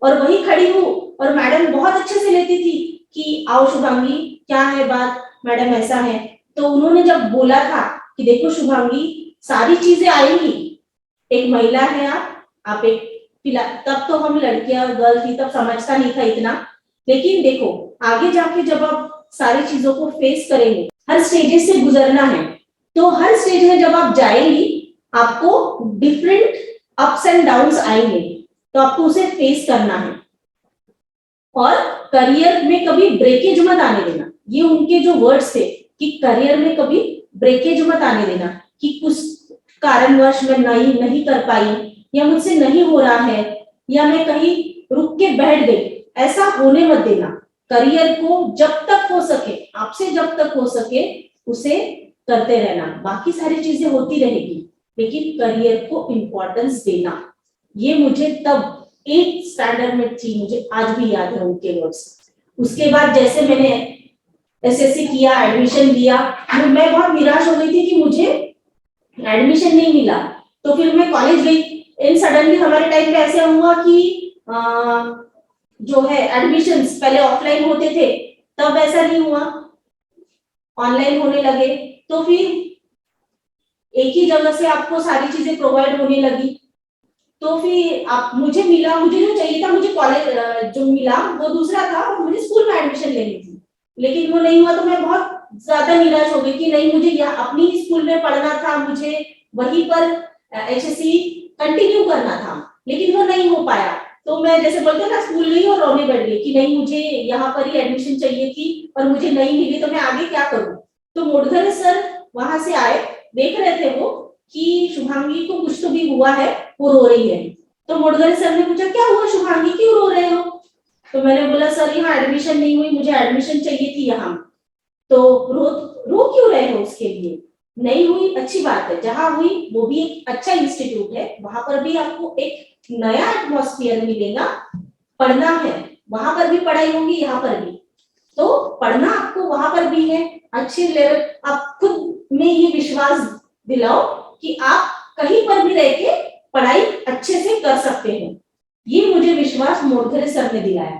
और वही खड़ी हूँ और मैडम बहुत अच्छे से लेती थी कि आओ शुभांगी, क्या है बात, मैडम ऐसा है। तो उन्होंने जब बोला था कि देखो शुभांगी, सारी चीजें आएंगी, एक महिला है आप एक पिला, तब तो हम लड़कियां गर्ल थी, तब समझता नहीं था इतना, लेकिन देखो आगे जाके जब आप सारी चीजों को फेस करेंगे, हर स्टेजेस से गुजरना है, तो हर स्टेज में जब आप जाएंगी आपको डिफरेंट अप्स एंड डाउन्स आएंगे, तो आपको उसे फेस करना है। और करियर में कभी ब्रेकेज मत आने देना। ये उनके जो वर्ड्स थे कि करियर में कभी ब्रेकेज मत आने देना, कि कुछ कारणवश मैं नहीं कर पाई, या मुझसे नहीं हो रहा है, या मैं कहीं रुक के बैठ गई, ऐसा होने मत देना। करियर को जब तक हो सके, आपसे जब तक हो सके उसे करते रहना। बाकी सारी चीजें होती रहेगी, लेकिन करियर को इंपॉर्टेंस देना। ये मुझे तब 8th स्टैंडर्ड में थी, मुझे आज भी याद है उनके वर्ड्स। उसके बाद जैसे मैंने एसएससी किया, एडमिशन लिया, मैं बहुत निराश हो गई थी कि मुझे एडमिशन नहीं मिला। तो फिर मैं कॉलेज गई, एंड सडनली हमारे टाइम पे ऐसे हुआ कि जो है एडमिशंस पहले ऑफलाइन होते थे, तब ऐसा नहीं हुआ, ऑनलाइन होने लगे। तो फिर एक ही जगह से आपको सारी चीजें प्रोवाइड होने लगी। तो फिर मुझे जो चाहिए था, मुझे कॉलेज जो मिला वो दूसरा था, और मुझे स्कूल में एडमिशन लेनी थी, लेकिन वो नहीं हुआ। तो मैं बहुत ज्यादा निराश हो गई कि नहीं, मुझे अपनी ही स्कूल में पढ़ना था, मुझे वहीं पर एचएससी कंटिन्यू करना था, लेकिन वो नहीं हो पाया। तो मैं जैसे बोलते ना, स्कूल गई और रोने बैठ गई कि नहीं, मुझे यहाँ पर ही एडमिशन चाहिए थी और मुझे नहीं मिली, तो मैं आगे क्या करूँ। तो मोडघरे सर वहां से आए, देख रहे थे वो कि शुभांगी को कुछ तो भी हुआ है, वो रो रही है। तो मोडघरे सर ने पूछा, क्या हुआ शुभांगी, क्यों रो रहे हो। तो मैंने बोला, सर यहाँ एडमिशन नहीं हुई, मुझे एडमिशन चाहिए थी यहाँ। तो रो क्यों रहे हो उसके लिए, नहीं हुई अच्छी बात है, जहां हुई वो भी एक अच्छा इंस्टीट्यूट है, वहां पर भी आपको एक नया एटमॉस्फेयर मिलेगा। पढ़ना है, वहां पर भी पढ़ाई होगी, यहाँ पर भी। तो पढ़ना आपको वहां पर भी है, अच्छे लेवल। आप खुद में ये विश्वास दिलाओ कि आप कहीं पर भी रह के पढ़ाई अच्छे से कर सकते हैं। ये मुझे विश्वास मोडघरे सर ने दिलाया।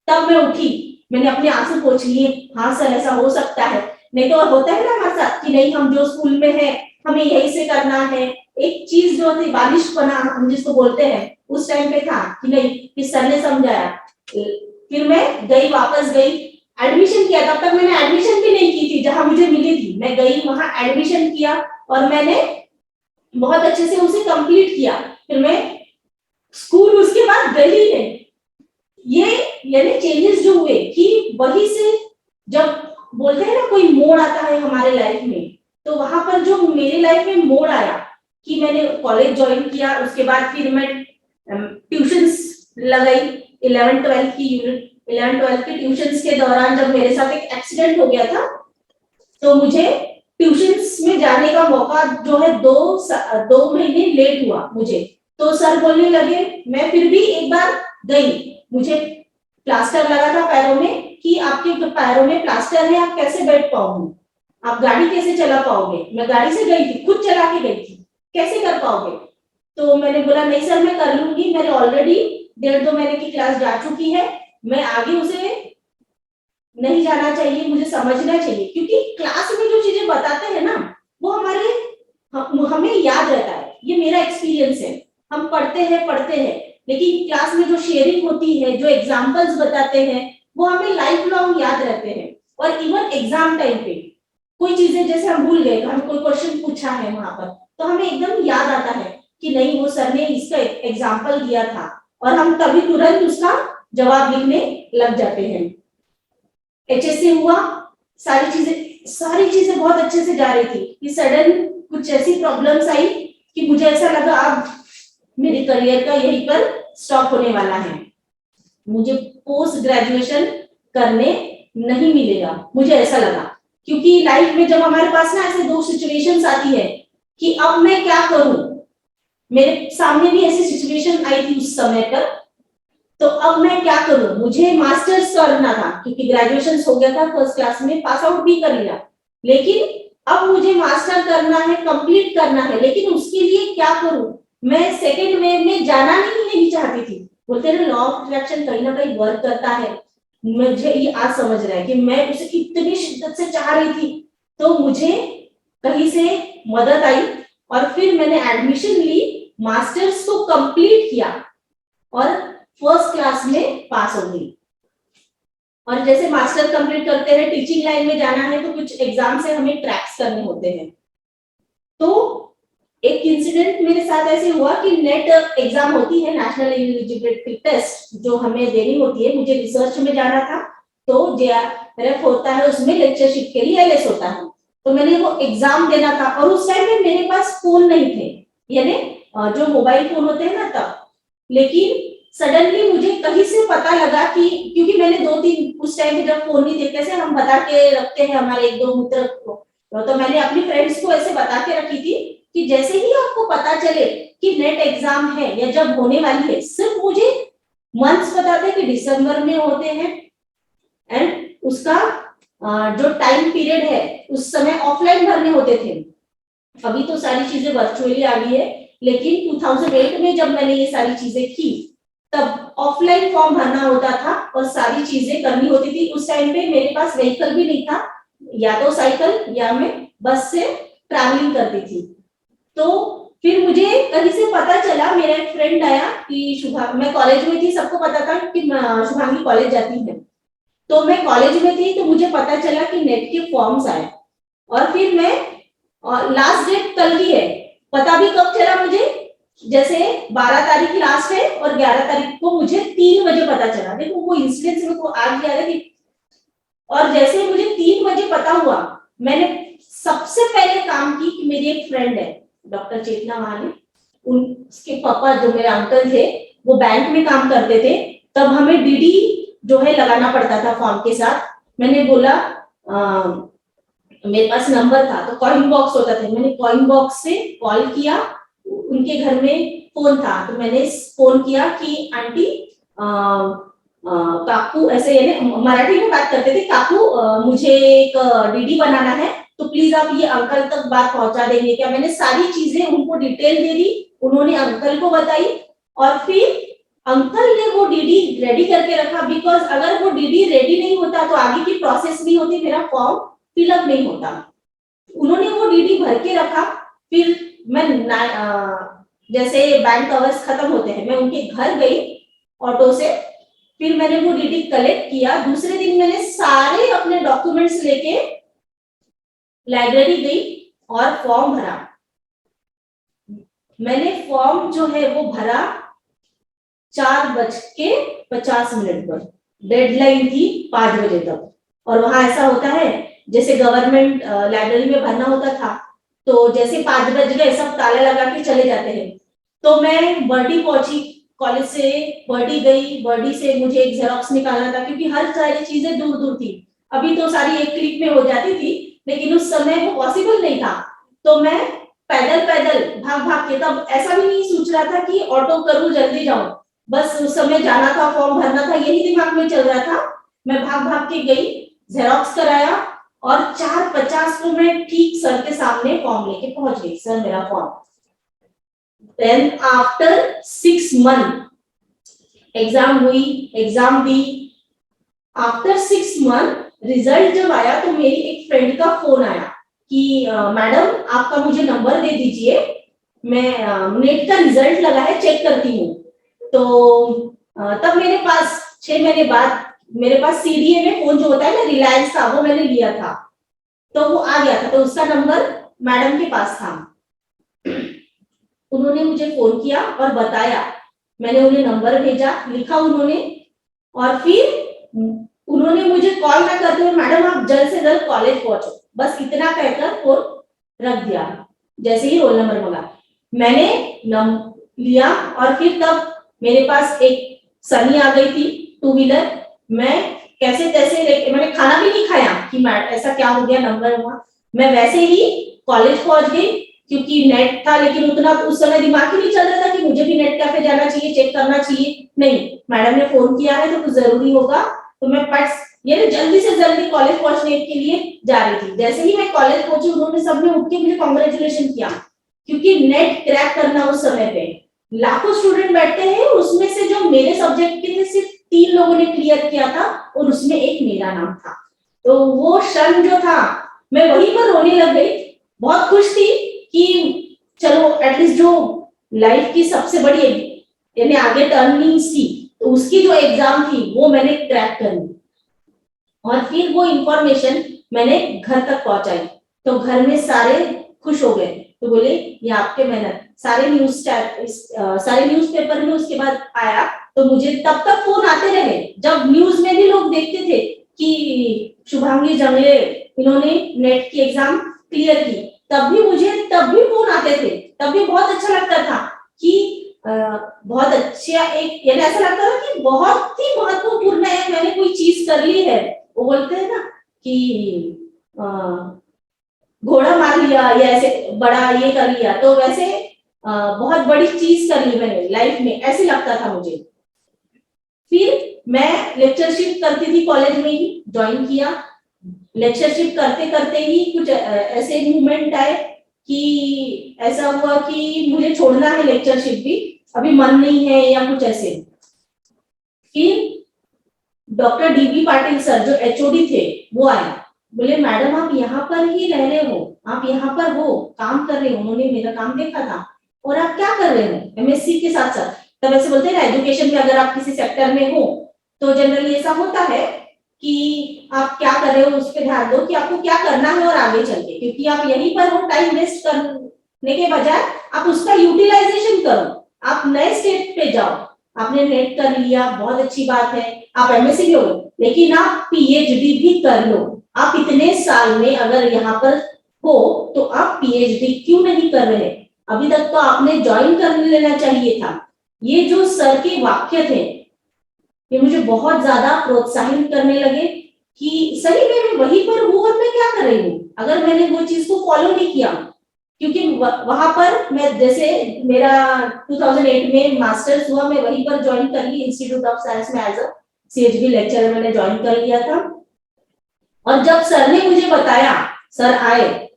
तब मैं उठी, मैंने अपने आंसू पोंछ लिए, हाँ सर ऐसा हो सकता है। नहीं तो होता है ना, हमारे हमारे साथ कि नहीं हम जो स्कूल में है हमें यही से करना है। एक चीज जो थी बालिश बना हम जिसको बोलते हैं उस टाइम पे था कि नहीं कि सर ने समझाया। फिर मैं गई, वापस गई, एडमिशन किया। तब तक मैंने एडमिशन भी नहीं की थी जहां मुझे मिली थी। मैं गई वहां एडमिशन किया और मैंने बहुत अच्छे से उसे कंप्लीट किया। फिर मैं स्कूल उसके बाद गई ही नहीं। ये यानी चेंजेस जो हुए कि वही से जब बोलते हैं ना कोई मोड़ आता है हमारे लाइफ में, तो वहां पर जो मेरे लाइफ में मोड़ आया कि मैंने कॉलेज ज्वाइन किया। उसके बाद फिर मैं ट्यूशंस लगाई 11-12 की यूनिट 11-12 के ट्यूशंस के दौरान जब मेरे साथ एक एक्सीडेंट हो गया था तो मुझे ट्यूशंस में जाने का मौका जो है 2 महीने लेट हुआ मुझे। तो सर बोलने लगे, मैं फिर भी एक बार गई, मुझे प्लास्टर लगा था पैरों में कि आपके पैरों में प्लास्टर है, आप कैसे बैठ पाओगे, आप गाड़ी कैसे चला पाओगे। मैं गाड़ी से गई थी, खुद चला के गई थी, कैसे कर पाओगे। तो मैंने बोला नहीं सर मैं कर लूंगी, मैंने ऑलरेडी 1.5-2 महीने की क्लास जा चुकी है, मैं आगे उसे नहीं जाना चाहिए, मुझे समझना चाहिए। क्योंकि क्लास में जो चीजें बताते हैं ना वो हमें याद रहता है। ये मेरा एक्सपीरियंस है। हम पढ़ते हैं लेकिन क्लास में जो शेयरिंग होती है, जो एग्जांपल्स बताते हैं वो हमें लाइफ लॉन्ग याद रहते हैं। और इवन एग्जाम टाइम पे कोई चीजें जैसे हम भूल गए, हम कोई क्वेश्चन पूछा है वहां पर तो हमें एकदम याद आता है कि नहीं वो सर ने इसका एग्जाम्पल दिया था और हम तभी तुरंत उसका जवाब लिखने लग जाते हैं। एचएससी हुआ, सारी चीजें बहुत अच्छे से जा रही थी कि सडन कुछ ऐसी प्रॉब्लम्स आई कि मुझे ऐसा लगा अब मेरे करियर का यहीं पर स्टॉप होने वाला है, मुझे पोस्ट ग्रेजुएशन करने नहीं मिलेगा, मुझे ऐसा लगा। क्योंकि लाइफ में जब हमारे पास ना ऐसे 2 सिचुएशंस आती है कि अब मैं क्या करूं, मेरे सामने भी ऐसी सिचुएशन आई थी उस समय पर। तो अब मैं क्या करूं, मुझे मास्टर्स करना था क्योंकि ग्रेजुएशन हो गया था, फर्स्ट क्लास में पास आउट भी कर लिया, लेकिन अब मुझे मास्टर करना है, कंप्लीट करना है, लेकिन उसके लिए क्या करूं। मैं सेकेंड वेव में जाना नहीं चाहती थी। बोलते हैं लॉ ऑफ अट्रैक्शन कहीं ना कहीं वर्क करता है, मुझे ये आज समझ रहा है कि मैं उसे इतनी शिद्दत से चाह रही थी। तो मुझे कहीं से मदद आई और फिर मैंने एडमिशन ली, मास्टर्स को कंप्लीट किया और फर्स्ट क्लास में पास हो गई। और जैसे मास्टर कंप्लीट करते हैं, टीचिंग लाइन में जाना है तो कुछ एग्जाम से हमें ट्रैक्स करने होते हैं। तो एक इंसिडेंट मेरे साथ ऐसे हुआ कि नेट एग्जाम होती है, नेशनल एलिजिबिलिटी टेस्ट, जो हमें देनी होती है। मुझे रिसर्च में जाना था तो जेआरएफ होता है, उसमें लेक्चरशिप के लिए एलएस होता है। तो मैंने वो एग्जाम देना था और उस टाइम में मेरे पास फोन नहीं थे, यानी जो मोबाइल फोन होते हैं ना तब। लेकिन सडनली मुझे कहीं से पता लगा कि क्योंकि मैंने 2-3 उस टाइम पे जब फोन नहीं थे, कैसे हम बता के रखते हैं हमारे 1-2 मित्र को, तो मैंने अपनी फ्रेंड्स को ऐसे बता के रखी थी कि जैसे ही आपको पता चले कि नेट एग्जाम है या जब होने वाली है, सिर्फ मुझे मंथ्स पता थे कि दिसंबर में होते हैं एंड उसका जो टाइम पीरियड है उस समय ऑफलाइन भरने होते थे। अभी तो सारी चीजें वर्चुअली आ गई है, लेकिन 2008 में जब मैंने ये सारी चीजें की तब ऑफलाइन फॉर्म भरना होता था और सारी चीजें करनी होती थी। उस टाइम पे मेरे पास व्हीकल भी नहीं था, या तो साइकिल या मैं बस से ट्रैवलिंग करती थी। तो फिर मुझे कहीं से पता चला, मेरा एक फ्रेंड आया कि शुभा, मैं कॉलेज में थी, सबको पता था कि शुभांगी कॉलेज जाती है, तो मैं कॉलेज में थी, तो मुझे पता चला कि नेट के फॉर्म्स आए। और फिर मैं लास्ट डेट कल की है, पता भी कब चला मुझे, जैसे 12 तारीख लास्ट है और 11 तारीख को मुझे 3 बजे पता चला। देखो वो इंसिडेंट मेरे को आज याद है। और जैसे मुझे 3 बजे पता हुआ, मैंने सबसे पहले काम की कि मेरी एक फ्रेंड है डॉक्टर चेतना महाने, उसके पापा जो मेरे अंकल थे वो बैंक में काम करते थे, तब हमें डीडी जो है लगाना पड़ता था फॉर्म के साथ। मैंने बोला मेरे पास नंबर था तो कॉइन बॉक्स होता था, मैंने कॉइन बॉक्स से कॉल किया, उनके घर में फोन था तो मैंने फोन किया कि आंटी काकू, ऐसे यानी मराठी में बात करते थे, काकू मुझे एक डीडी बनाना है तो प्लीज आप ये अंकल तक बात पहुंचा देंगे क्या। मैंने सारी चीजें उनको डिटेल दे दी, उन्होंने अंकल को बताई और फिर अंकल ने वो डीडी रेडी करके रखा। बिकॉज अगर वो डीडी रेडी नहीं होता तो आगे की प्रोसेस नहीं होती, मेरा फॉर्म फिलअप नहीं होता। उन्होंने वो डीडी भर के रखा। फिर मैं जैसे बैंक आवर्स खत्म होते हैं, मैं उनके घर गई ऑटो से, फिर मैंने वो डीडी कलेक्ट किया। दूसरे दिन मैंने सारे अपने डॉक्यूमेंट्स लेके लाइब्रेरी गई और फॉर्म भरा। मैंने फॉर्म जो है वो भरा 4:50 पर, डेडलाइन थी 5 बजे तक। और वहां ऐसा होता है जैसे गवर्नमेंट लाइब्रेरी में भरना होता था, तो जैसे 5 बज गए सब ताला लगा के चले जाते हैं। तो मैं बर्डी पहुंची, कॉलेज से बर्डी गई, बर्डी से मुझे एक जेरोक्स निकालना था क्योंकि हर सारी चीजें दूर दूर थी। अभी तो सारी एक क्लिक में हो जाती थी, लेकिन उस समय वो पॉसिबल नहीं था। तो मैं पैदल पैदल भाग भाग के, तब ऐसा भी नहीं सोच रहा था कि ऑटो करूं जल्दी जाऊं, बस उस समय जाना था, फॉर्म भरना था, यही दिमाग में चल रहा था। मैं भाग भाग के गई, जेरोक्स कराया और 4:50 को मैं ठीक सर के सामने फॉर्म लेके पहुंच गई। सर मेरा form. Then after 6 month exam हुई, एग्जाम दी। आफ्टर 6 मंथ रिजल्ट जब आया तो मेरी एक फ्रेंड का फोन आया कि मैडम आपका मुझे नंबर दे दीजिए, मैं नेट का रिजल्ट लगा है, चेक करती हूँ। तो तब मेरे पास 6 महीने बाद मेरे पास सीडीए में फोन जो होता है ना, रिलायंस का, वो मैंने लिया था, तो वो आ गया था, तो उसका नंबर मैडम के पास था। उन्होंने मुझे फोन किया और बताया, मैंने उन्हें नंबर भेजा, लिखा उन्होंने, और फिर उन्होंने मुझे कॉल ना करते हुए मैडम आप जल्द से जल्द कॉलेज पहुंचो, बस इतना कहकर फोन रख दिया। जैसे ही रोल नंबर मांगा, मैंने लिया और फिर तब मेरे पास एक सनी आ गई थी 2 व्हीलर। मैं कैसे तैसे लेके, मैंने खाना भी नहीं खाया कि ऐसा क्या हो गया, नंबर हुआ। मैं वैसे ही कॉलेज पहुंच गई क्योंकि नेट था, लेकिन उतना उस समय दिमाग ही नहीं चल रहा था कि मुझे भी नेट कैफे जाना चाहिए, चेक करना चाहिए। नहीं, मैडम ने फोन किया है तो कुछ जरूरी होगा, तो मैं ये जल्दी से जल्दी कॉलेज पहुंचने के लिए जा रही थी। जैसे ही मैं कॉलेज पहुंची, उन्होंने सबने उठ के मुझे कांग्रेचुलेशन किया, क्योंकि नेट क्रैक करना उस समय पे लाखों स्टूडेंट बैठते हैं, उसमें से जो मेरे सब्जेक्ट के थे सिर्फ 3 लोगों ने क्लियर किया था और उसमें एक मेरा नाम था। तो वो क्षण जो था, मैं वहीं पर रोने लग गई। बहुत खुश थी कि चलो एटलीस्ट जो लाइफ की सबसे बड़ी यानी आगे टर्निंग्स थी, तो उसकी जो एग्जाम थी वो मैंने क्रैक कर ली। और फिर वो इंफॉर्मेशन मैंने घर तक पहुंचाई, तो घर में सारे खुश हो गए, तो बोले ये आपके मेहनत। सारे न्यूज़पेपर में उसके बाद आया, तो मुझे तब तक फोन आते रहे, जब न्यूज में भी लोग देखते थे कि शुभांगी जंगले इन्होंने नेट की एग्जाम क्लियर की, तब भी फोन आते थे। तब भी बहुत अच्छा लगता था कि बहुत अच्छा, एक यानी ऐसा लगता था कि बहुत ही महत्वपूर्ण है, मैंने कोई चीज कर ली है। वो बोलते हैं ना कि घोड़ा मार लिया या ऐसे बड़ा ये कर लिया, तो वैसे बहुत बड़ी चीज कर ली मैंने लाइफ में, ऐसे लगता था मुझे। फिर मैं लेक्चरशिप करती थी कॉलेज में ही, ज्वाइन किया। लेक्चरशिप करते करते ही कुछ ऐसे मूवमेंट आए कि ऐसा हुआ कि मुझे छोड़ना है लेक्चरशिप भी, अभी मन नहीं है या कुछ ऐसे। फिर डॉक्टर डीबी पाटिल सर जो एचओडी थे वो आए, बोले मैडम आप यहाँ पर ही रह रहे हो, आप यहाँ पर हो, काम कर रहे हो। उन्होंने मेरा काम देखा था, और आप क्या कर रहे हो एमएससी के साथ साथ। तब ऐसे बोलते हैं ना, एजुकेशन में अगर आप किसी सेक्टर में हो तो जनरली ऐसा होता है कि आप क्या कर रहे हो उस पर ध्यान दो कि आपको क्या करना है और आगे चल के, क्योंकि आप यहीं पर हो, टाइम वेस्ट करने के बजाय आप उसका यूटिलाइजेशन करो, आप नए स्टेप पे जाओ। आपने नेट कर लिया, बहुत अच्छी बात है, आप एमएससी भी हो, लेकिन आप पीएचडी भी कर लो। आप इतने साल में अगर यहाँ पर हो तो आप पीएचडी क्यों नहीं कर रहे? अभी तक तो आपने ज्वाइन कर लेना चाहिए था। ये जो सर के वाक्य थे ये मुझे बहुत ज्यादा प्रोत्साहित करने लगे कि सही में मैं वहीं पर हूँ और मैं क्या कर रही हूँ अगर मैंने वो चीज को फॉलो नहीं किया। क्योंकि वहां पर मैं, जैसे मेरा 2008 में मास्टर्स हुआ, मैं वहीं पर ज्वाइन कर ली इंस्टीट्यूट ऑफ साइंस में, एज अ सीएचबी लेक्चरर मैंने ज्वाइन कर लिया था। और जब सर ने मुझे बताया, सर आए,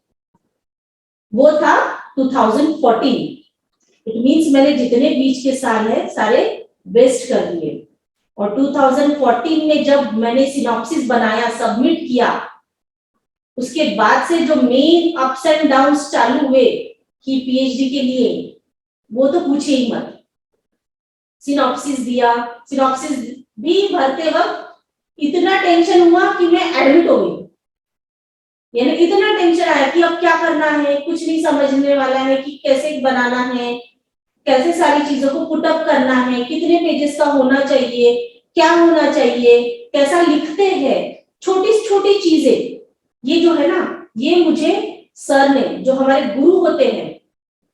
वो था 2014। इट मीन्स मैंने जितने बीच के साल है सारे वेस्ट कर दिए। और 2014 में जब मैंने सिनॉप्सिस बनाया, सबमिट किया, उसके बाद से जो मेन अप्स एंड डाउन्स चालू हुए कि पीएचडी के लिए, वो तो पूछे ही मत। सिनॉप्सिस दिया, सिनॉप्सिस भी भरते वक्त इतना टेंशन हुआ कि मैं एडमिट हो गई। यानी इतना टेंशन आया कि अब क्या करना है, कुछ नहीं समझने वाला है कि कैसे बनाना है, कैसे सारी चीजों को पुटअप करना है, कितने पेजेस का होना चाहिए, क्या होना चाहिए, कैसा लिखते हैं, छोटी छोटी चीजें। ये जो है ना, ये मुझे सर ने, जो हमारे गुरु होते हैं,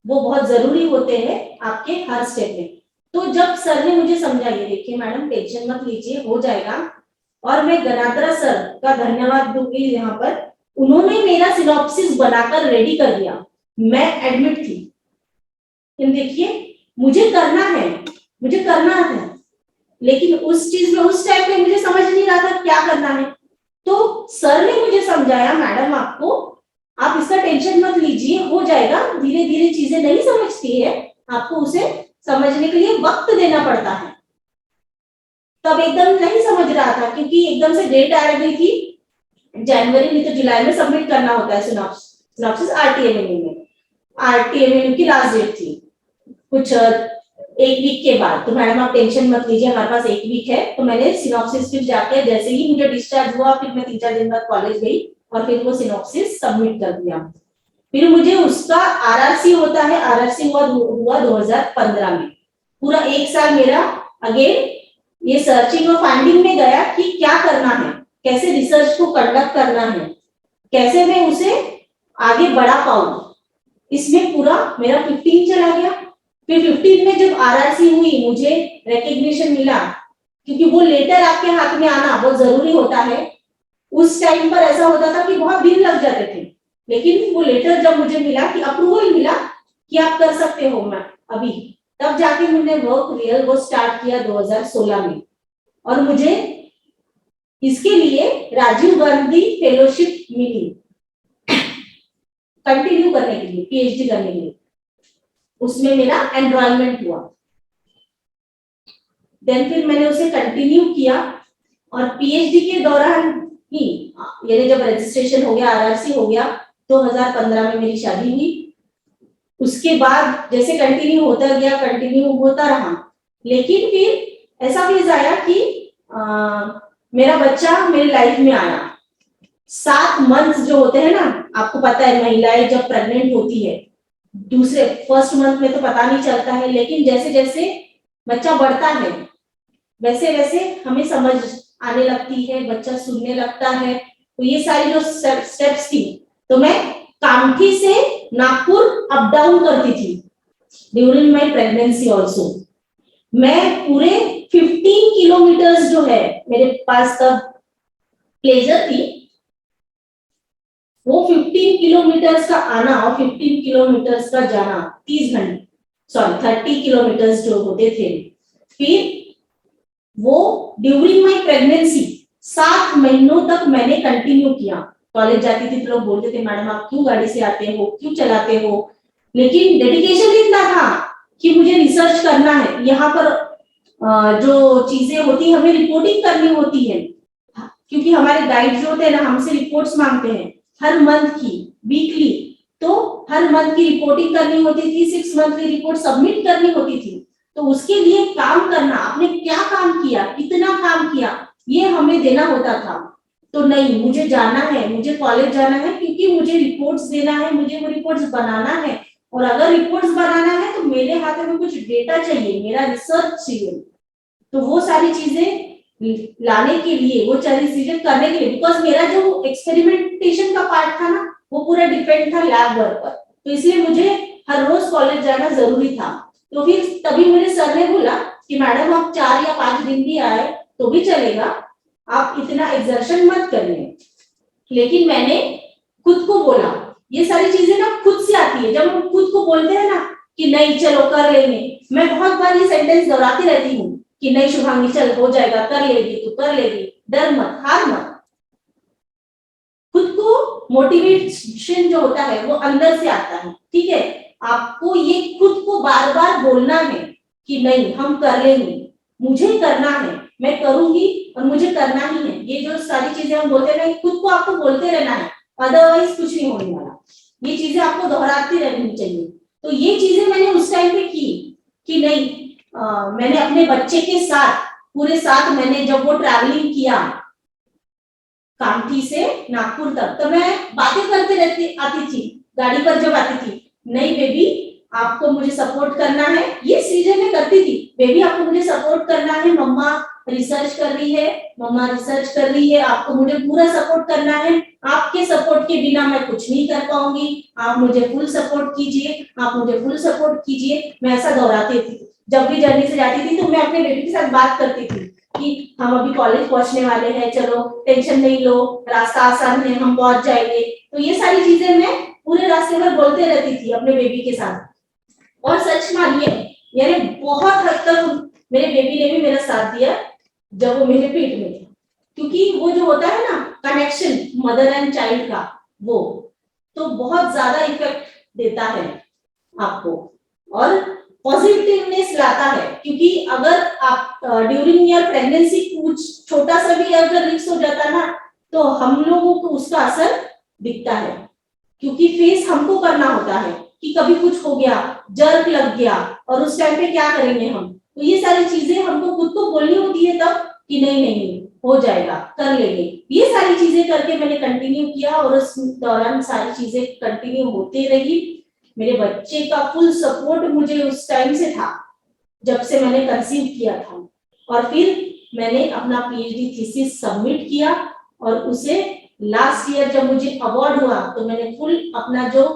वो बहुत जरूरी होते हैं आपके हर स्टेप में। तो जब सर ने मुझे समझाइए, देखिए मैडम टेंशन मत लीजिए, हो जाएगा। और मैं गनात्रा सर का धन्यवाद दूंगी यहाँ पर, उन्होंने मेरा सिनॉप्सिस बनाकर रेडी कर दिया। मैं एडमिट थी, देखिए मुझे करना है, मुझे करना है, लेकिन उस चीज में उस टाइम पे मुझे समझ नहीं रहा था क्या करना है। तो सर ने मुझे समझाया, मैडम आपको, आप इसका टेंशन मत लीजिए, हो जाएगा, धीरे धीरे चीजें नहीं समझती है, आपको उसे समझने के लिए वक्त देना पड़ता है। तब एकदम नहीं समझ रहा था, क्योंकि एकदम से डेट आ गई थी, जनवरी में तो जुलाई में सबमिट करना होता है सिनॉप्सिस आरटीएमएनयू में। आरटीएमएनयू की लास्ट डेट थी कुछ एक वीक के बाद। तो मैडम आप टेंशन मत लीजिए, हमारे पास एक वीक है। तो मैंने सिनॉप्सिस फिर जाके, जैसे ही मुझे डिस्चार्ज हुआ, फिर मैं 3-4 दिन बाद कॉलेज गई और फिर वो सिनॉप्सिस सबमिट कर दिया। फिर मुझे उसका आरआरसी होता है, आरआरसी हुआ 2015 में। पूरा एक साल मेरा अगेन ये सर्चिंग और फाइंडिंग में गया कि क्या करना है, कैसे रिसर्च को कंडक्ट करना है, कैसे मैं उसे आगे बढ़ा पाऊं। इसमें पूरा मेरा 15 चला गया। फिर 15 में जब आरआरसी हुई, मुझे रिकग्निशन मिला, क्योंकि वो लेटर आपके हाथ में आना बहुत जरूरी होता है। उस टाइम पर ऐसा होता था कि बहुत दिन लग जाते थे, लेकिन वो लेटर जब मुझे मिला कि अप्रूवल मिला कि आप कर सकते हो मैं अभी, तब जाके मैंने वर्क वो स्टार्ट किया 2016 में। और मुझे इसके लिए राजीव गांधी फेलोशिप मिली कंटिन्यू करने के लिए, पीएचडी करने के लिए। उसमें मेरा एनरोलमेंट हुआ, देन फिर मैंने उसे कंटिन्यू किया। और पीएचडी के दौरान ही, यानी जब रजिस्ट्रेशन हो गया, आरआरसी हो गया, 2015 में मेरी शादी हुई। उसके बाद जैसे कंटिन्यू होता गया, कंटिन्यू होता रहा, लेकिन फिर ऐसा फेज आया कि मेरा बच्चा मेरी लाइफ में आया। 7 मंथ्स जो होते हैं ना, आपको पता है महिलाएं जब प्रेग्नेंट होती है, फर्स्ट मंथ में तो पता नहीं चलता है, लेकिन जैसे जैसे बच्चा बढ़ता है वैसे वैसे हमें समझ आने लगती है, बच्चा सुनने लगता है। तो ये सारी जो स्टेप्स थी, तो मैं कामठी से नागपुर अप डाउन करती थी ड्यूरिंग माय प्रेगनेंसी ऑल्सो। मैं पूरे 15 किलोमीटर्स जो है मेरे पास तब प्लेजर थी, वो 15 किलोमीटर्स का आना और 15 किलोमीटर्स का जाना, 30 किलोमीटर्स जो होते थे। फिर वो ड्यूरिंग माय प्रेगनेंसी 7 महीनों तक मैंने कंटिन्यू किया। कॉलेज जाती थी तो लोग बोलते थे, मैडम आप क्यों गाड़ी से आते हो, क्यों चलाते हो, लेकिन डेडिकेशन इतना था कि मुझे रिसर्च करना है। यहाँ पर जो चीजें होती है, हमें रिपोर्टिंग करनी होती है, क्योंकि हमारे गाइड जो होते हैं ना, हमसे रिपोर्ट्स मांगते हैं हर मंथ की, वीकली। तो हर मंथ की रिपोर्टिंग करनी होती थी, 6 मंथ की रिपोर्ट सबमिट करनी होती थी। तो उसके लिए काम करना, आपने क्या काम किया, कितना काम किया, ये हमें देना होता था। तो नहीं, मुझे जाना है, मुझे कॉलेज जाना है, क्योंकि मुझे रिपोर्ट्स देना है, मुझे वो रिपोर्ट्स बनाना है। और अगर रिपोर्ट्स बनाना है तो मेरे हाथ में कुछ डेटा चाहिए, मेरा रिसर्च चाहिए। तो वो सारी चीजें लाने के लिए, वो सारी चीजें करने के लिए, बिकॉज मेरा जो एक्सपेरिमेंटेशन का पार्ट था ना, वो पूरा डिपेंड था लैब वर्क पर, तो इसलिए मुझे हर रोज कॉलेज जाना जरूरी था। तो फिर तभी मेरे सर ने बोला कि मैडम आप 4 या 5 दिन भी आए तो भी चलेगा, आप इतना एक्सर्शन मत करिए। लेकिन मैंने खुद को बोला, ये सारी चीजें ना खुद से आती है, जब हम खुद को बोलते हैं ना कि नहीं चलो कर लेंगे। मैं बहुत बार ये सेंटेंस दोहराती रहती हूँ कि नहीं शुभांगी चल हो जाएगा, कर लेगी, तू कर लेगी, डर मत, हार मत। खुद को मोटिवेशन जो होता है वो अंदर से आता है, ठीक है। आपको ये खुद को बार बार बोलना है कि नहीं हम कर लेंगे, मुझे करना है, मैं करूंगी और मुझे करना ही है। ये जो सारी चीजें हम बोलते हैं, खुद को आपको बोलते रहना है। अदरवाइज कुछ नहीं होने वाला। ये चीजें आपको दोहराती रहनी चाहिए। तो ये चीजें मैंने उस टाइम पे की कि नहीं, मैंने अपने बच्चे के साथ पूरे साथ मैंने जब वो ट्रैवलिंग किया कामठी से नागपुर तक, तो मैं बातें करते रहती आती थी गाड़ी पर जब आती थी, नहीं बेबी आपको मुझे सपोर्ट करना है, ये चीजें मैं करती थी। बेबी आपको मुझे सपोर्ट करना है, मम्मा रिसर्च कर रही है, मम्मा रिसर्च कर रही है, आपको मुझे पूरा सपोर्ट करना है, आपके सपोर्ट के बिना मैं कुछ नहीं कर पाऊंगी, आप मुझे फुल सपोर्ट कीजिए, आप मुझे फुल सपोर्ट कीजिए। मैं ऐसा दोहराती थी। जब भी जर्नी से जाती थी तो मैं अपने बेबी के साथ बात करती थी कि हम अभी कॉलेज पहुंचने वाले हैं, चलो टेंशन नहीं लो, रास्ता आसान है, हम पहुंच जाएंगे। तो ये सारी चीजें मैं पूरे रास्ते में बोलते रहती थी अपने बेबी के साथ। और सच मानिए यानी बहुत हद तक मेरे बेबी ने भी मेरा साथ दिया जब वो मेरे पेट में था, क्योंकि वो जो होता है ना कनेक्शन मदर एंड चाइल्ड का, वो तो बहुत ज्यादा इफेक्ट देता है आपको और पॉजिटिवनेस लाता है। क्योंकि अगर आप ड्यूरिंग योर प्रेगनेंसी कुछ छोटा सा भी अगर रिस्क हो जाता ना, तो हम लोगों को उसका असर दिखता है, क्योंकि फेस हमको करना होता है कि कभी कुछ हो गया, जर्क लग गया, और उस टाइम पे क्या करेंगे हम। तो ये सारी चीजें हमको खुद को बोलनी होती है तब कि नहीं नहीं हो जाएगा, कर लेंगे। ये सारी चीजें करके मैंने कंटिन्यू किया और उस दौरान सारी चीजें कंटिन्यू होती रही। मेरे बच्चे का फुल सपोर्ट मुझे उस टाइम से था जब से मैंने कंसीव किया था। और फिर मैंने अपना पीएचडी थीसिस सबमिट किया और उसे लास्ट ईयर जब मुझे अवार्ड हुआ तो मैंने फुल अपना जो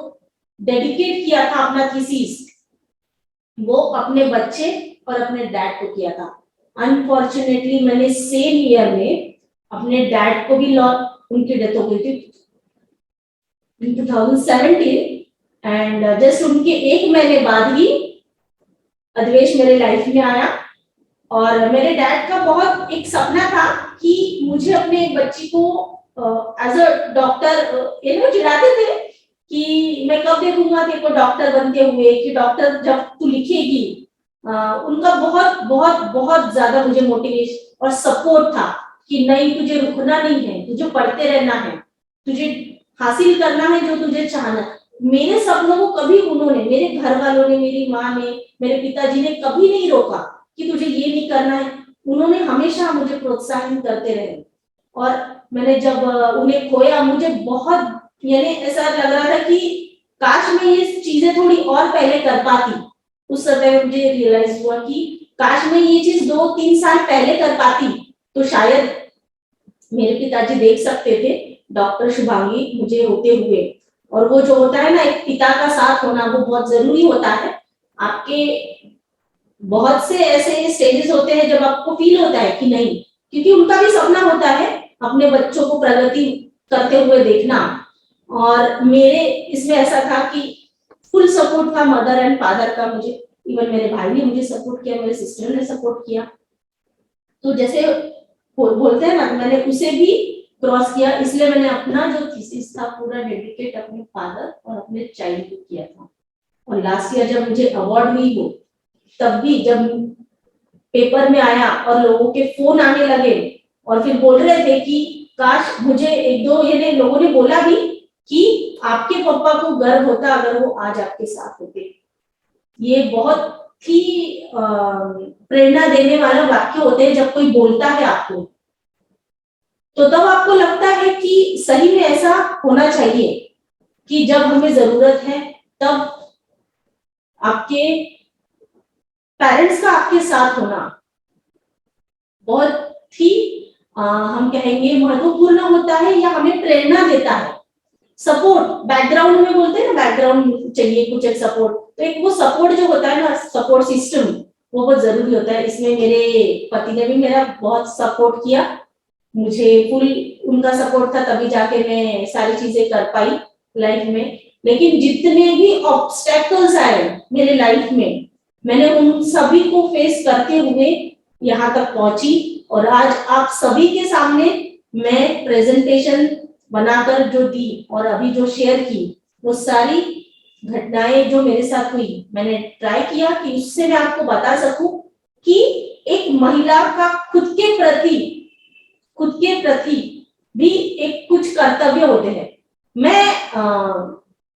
डेडिकेट किया था अपना थीसिस, वो अपने बच्चे और अपने डैड को किया था। अनफॉर्चुनेटली मैंने सेम ईयर में अपने डैड को भी उनकी डेथ हो गई थी इन 2017 एंड जस्ट उनके एक महीने बाद ही अद्वेश मेरे लाइफ में आया। और मेरे डैड का बहुत एक सपना था कि मुझे अपने बच्ची को एज अ डॉक्टर चिढ़ाते थे कि मैं कब देखूंगा तेरे को डॉक्टर बनते हुए, कि डॉक्टर जब तू लिखेगी। उनका बहुत बहुत बहुत ज्यादा मुझे मोटिवेशन और सपोर्ट था कि नहीं तुझे रुकना नहीं है, तुझे पढ़ते रहना है, तुझे हासिल करना है जो तुझे चाहना है। मेरे सपनों को कभी उन्होंने, मेरे घर वालों ने, मेरी माँ ने, मेरे पिताजी ने कभी नहीं रोका कि तुझे ये नहीं करना है। उन्होंने हमेशा मुझे प्रोत्साहन करते रहे। और मैंने जब उन्हें खोया मुझे बहुत यानी ऐसा लग रहा था कि काश मैं ये चीजें थोड़ी और पहले कर पाती। उस समय मुझे रियलाइज हुआ कि काश मैं ये चीज 2-3 साल पहले कर पाती तो शायद मेरे पिताजी देख सकते थे डॉक्टर शुभांगी मुझे होते हुए। और वो जो होता है ना एक पिता का साथ होना, वो बहुत जरूरी होता है। आपके बहुत से ऐसे स्टेजेस होते हैं जब आपको फील होता है कि नहीं, क्योंकि उनका भी सपना होता है अपने बच्चों को प्रगति करते हुए देखना। और मेरे इसमें ऐसा था कि फुल सपोर्ट था मदर एंड फादर का। मुझे इवन मेरे भाई ने मुझे सपोर्ट किया, मेरे सिस्टर ने सपोर्ट किया। तो जैसे बोलते हैं ना, मैंने उसे भी क्रॉस किया। इसलिए मैंने अपना जो थीसिस था पूरा डेडिकेट अपने फादर और अपने चाइल्ड को किया था। और लास्ट ईयर जब मुझे अवार्ड हुई हो, तब भी जब पेपर में आया और लोगों के फोन आने लगे और फिर बोल रहे थे कि काश मुझे 1-2 ये लोगों ने बोला भी कि आपके पापा को गर्व होता अगर वो आज आपके साथ होते। ये बहुत ही प्रेरणा देने वाला वाक्य होते हैं जब कोई बोलता है आपको, तो तब आपको लगता है कि सही में ऐसा होना चाहिए कि जब हमें जरूरत है तब आपके पेरेंट्स का आपके साथ होना बहुत ही हम कहेंगे महत्वपूर्ण होता है या हमें प्रेरणा देता है। सपोर्ट बैकग्राउंड में बोलते हैं ना, बैकग्राउंड चाहिए कुछ एक सपोर्ट, तो एक वो सपोर्ट जो होता है ना, सपोर्ट सिस्टम, वो बहुत जरूरी होता है। इसमें मेरे पति ने भी मेरा बहुत सपोर्ट किया, मुझे फुल उनका सपोर्ट था, तभी जाके मैं सारी चीजें कर पाई लाइफ में। लेकिन जितने भी ऑब्स्टेकल्स आए मेरे लाइफ में, मैंने उन सभी को फेस करते हुए यहाँ तक पहुंची। और आज आप सभी के सामने मैं प्रेजेंटेशन बनाकर जो दी और अभी जो शेयर की, वो सारी घटनाएं जो मेरे साथ हुई, मैंने ट्राई किया कि उससे मैं आपको बता सकूं कि एक महिला का खुद के प्रति भी एक कुछ कर्तव्य होते हैं। मैं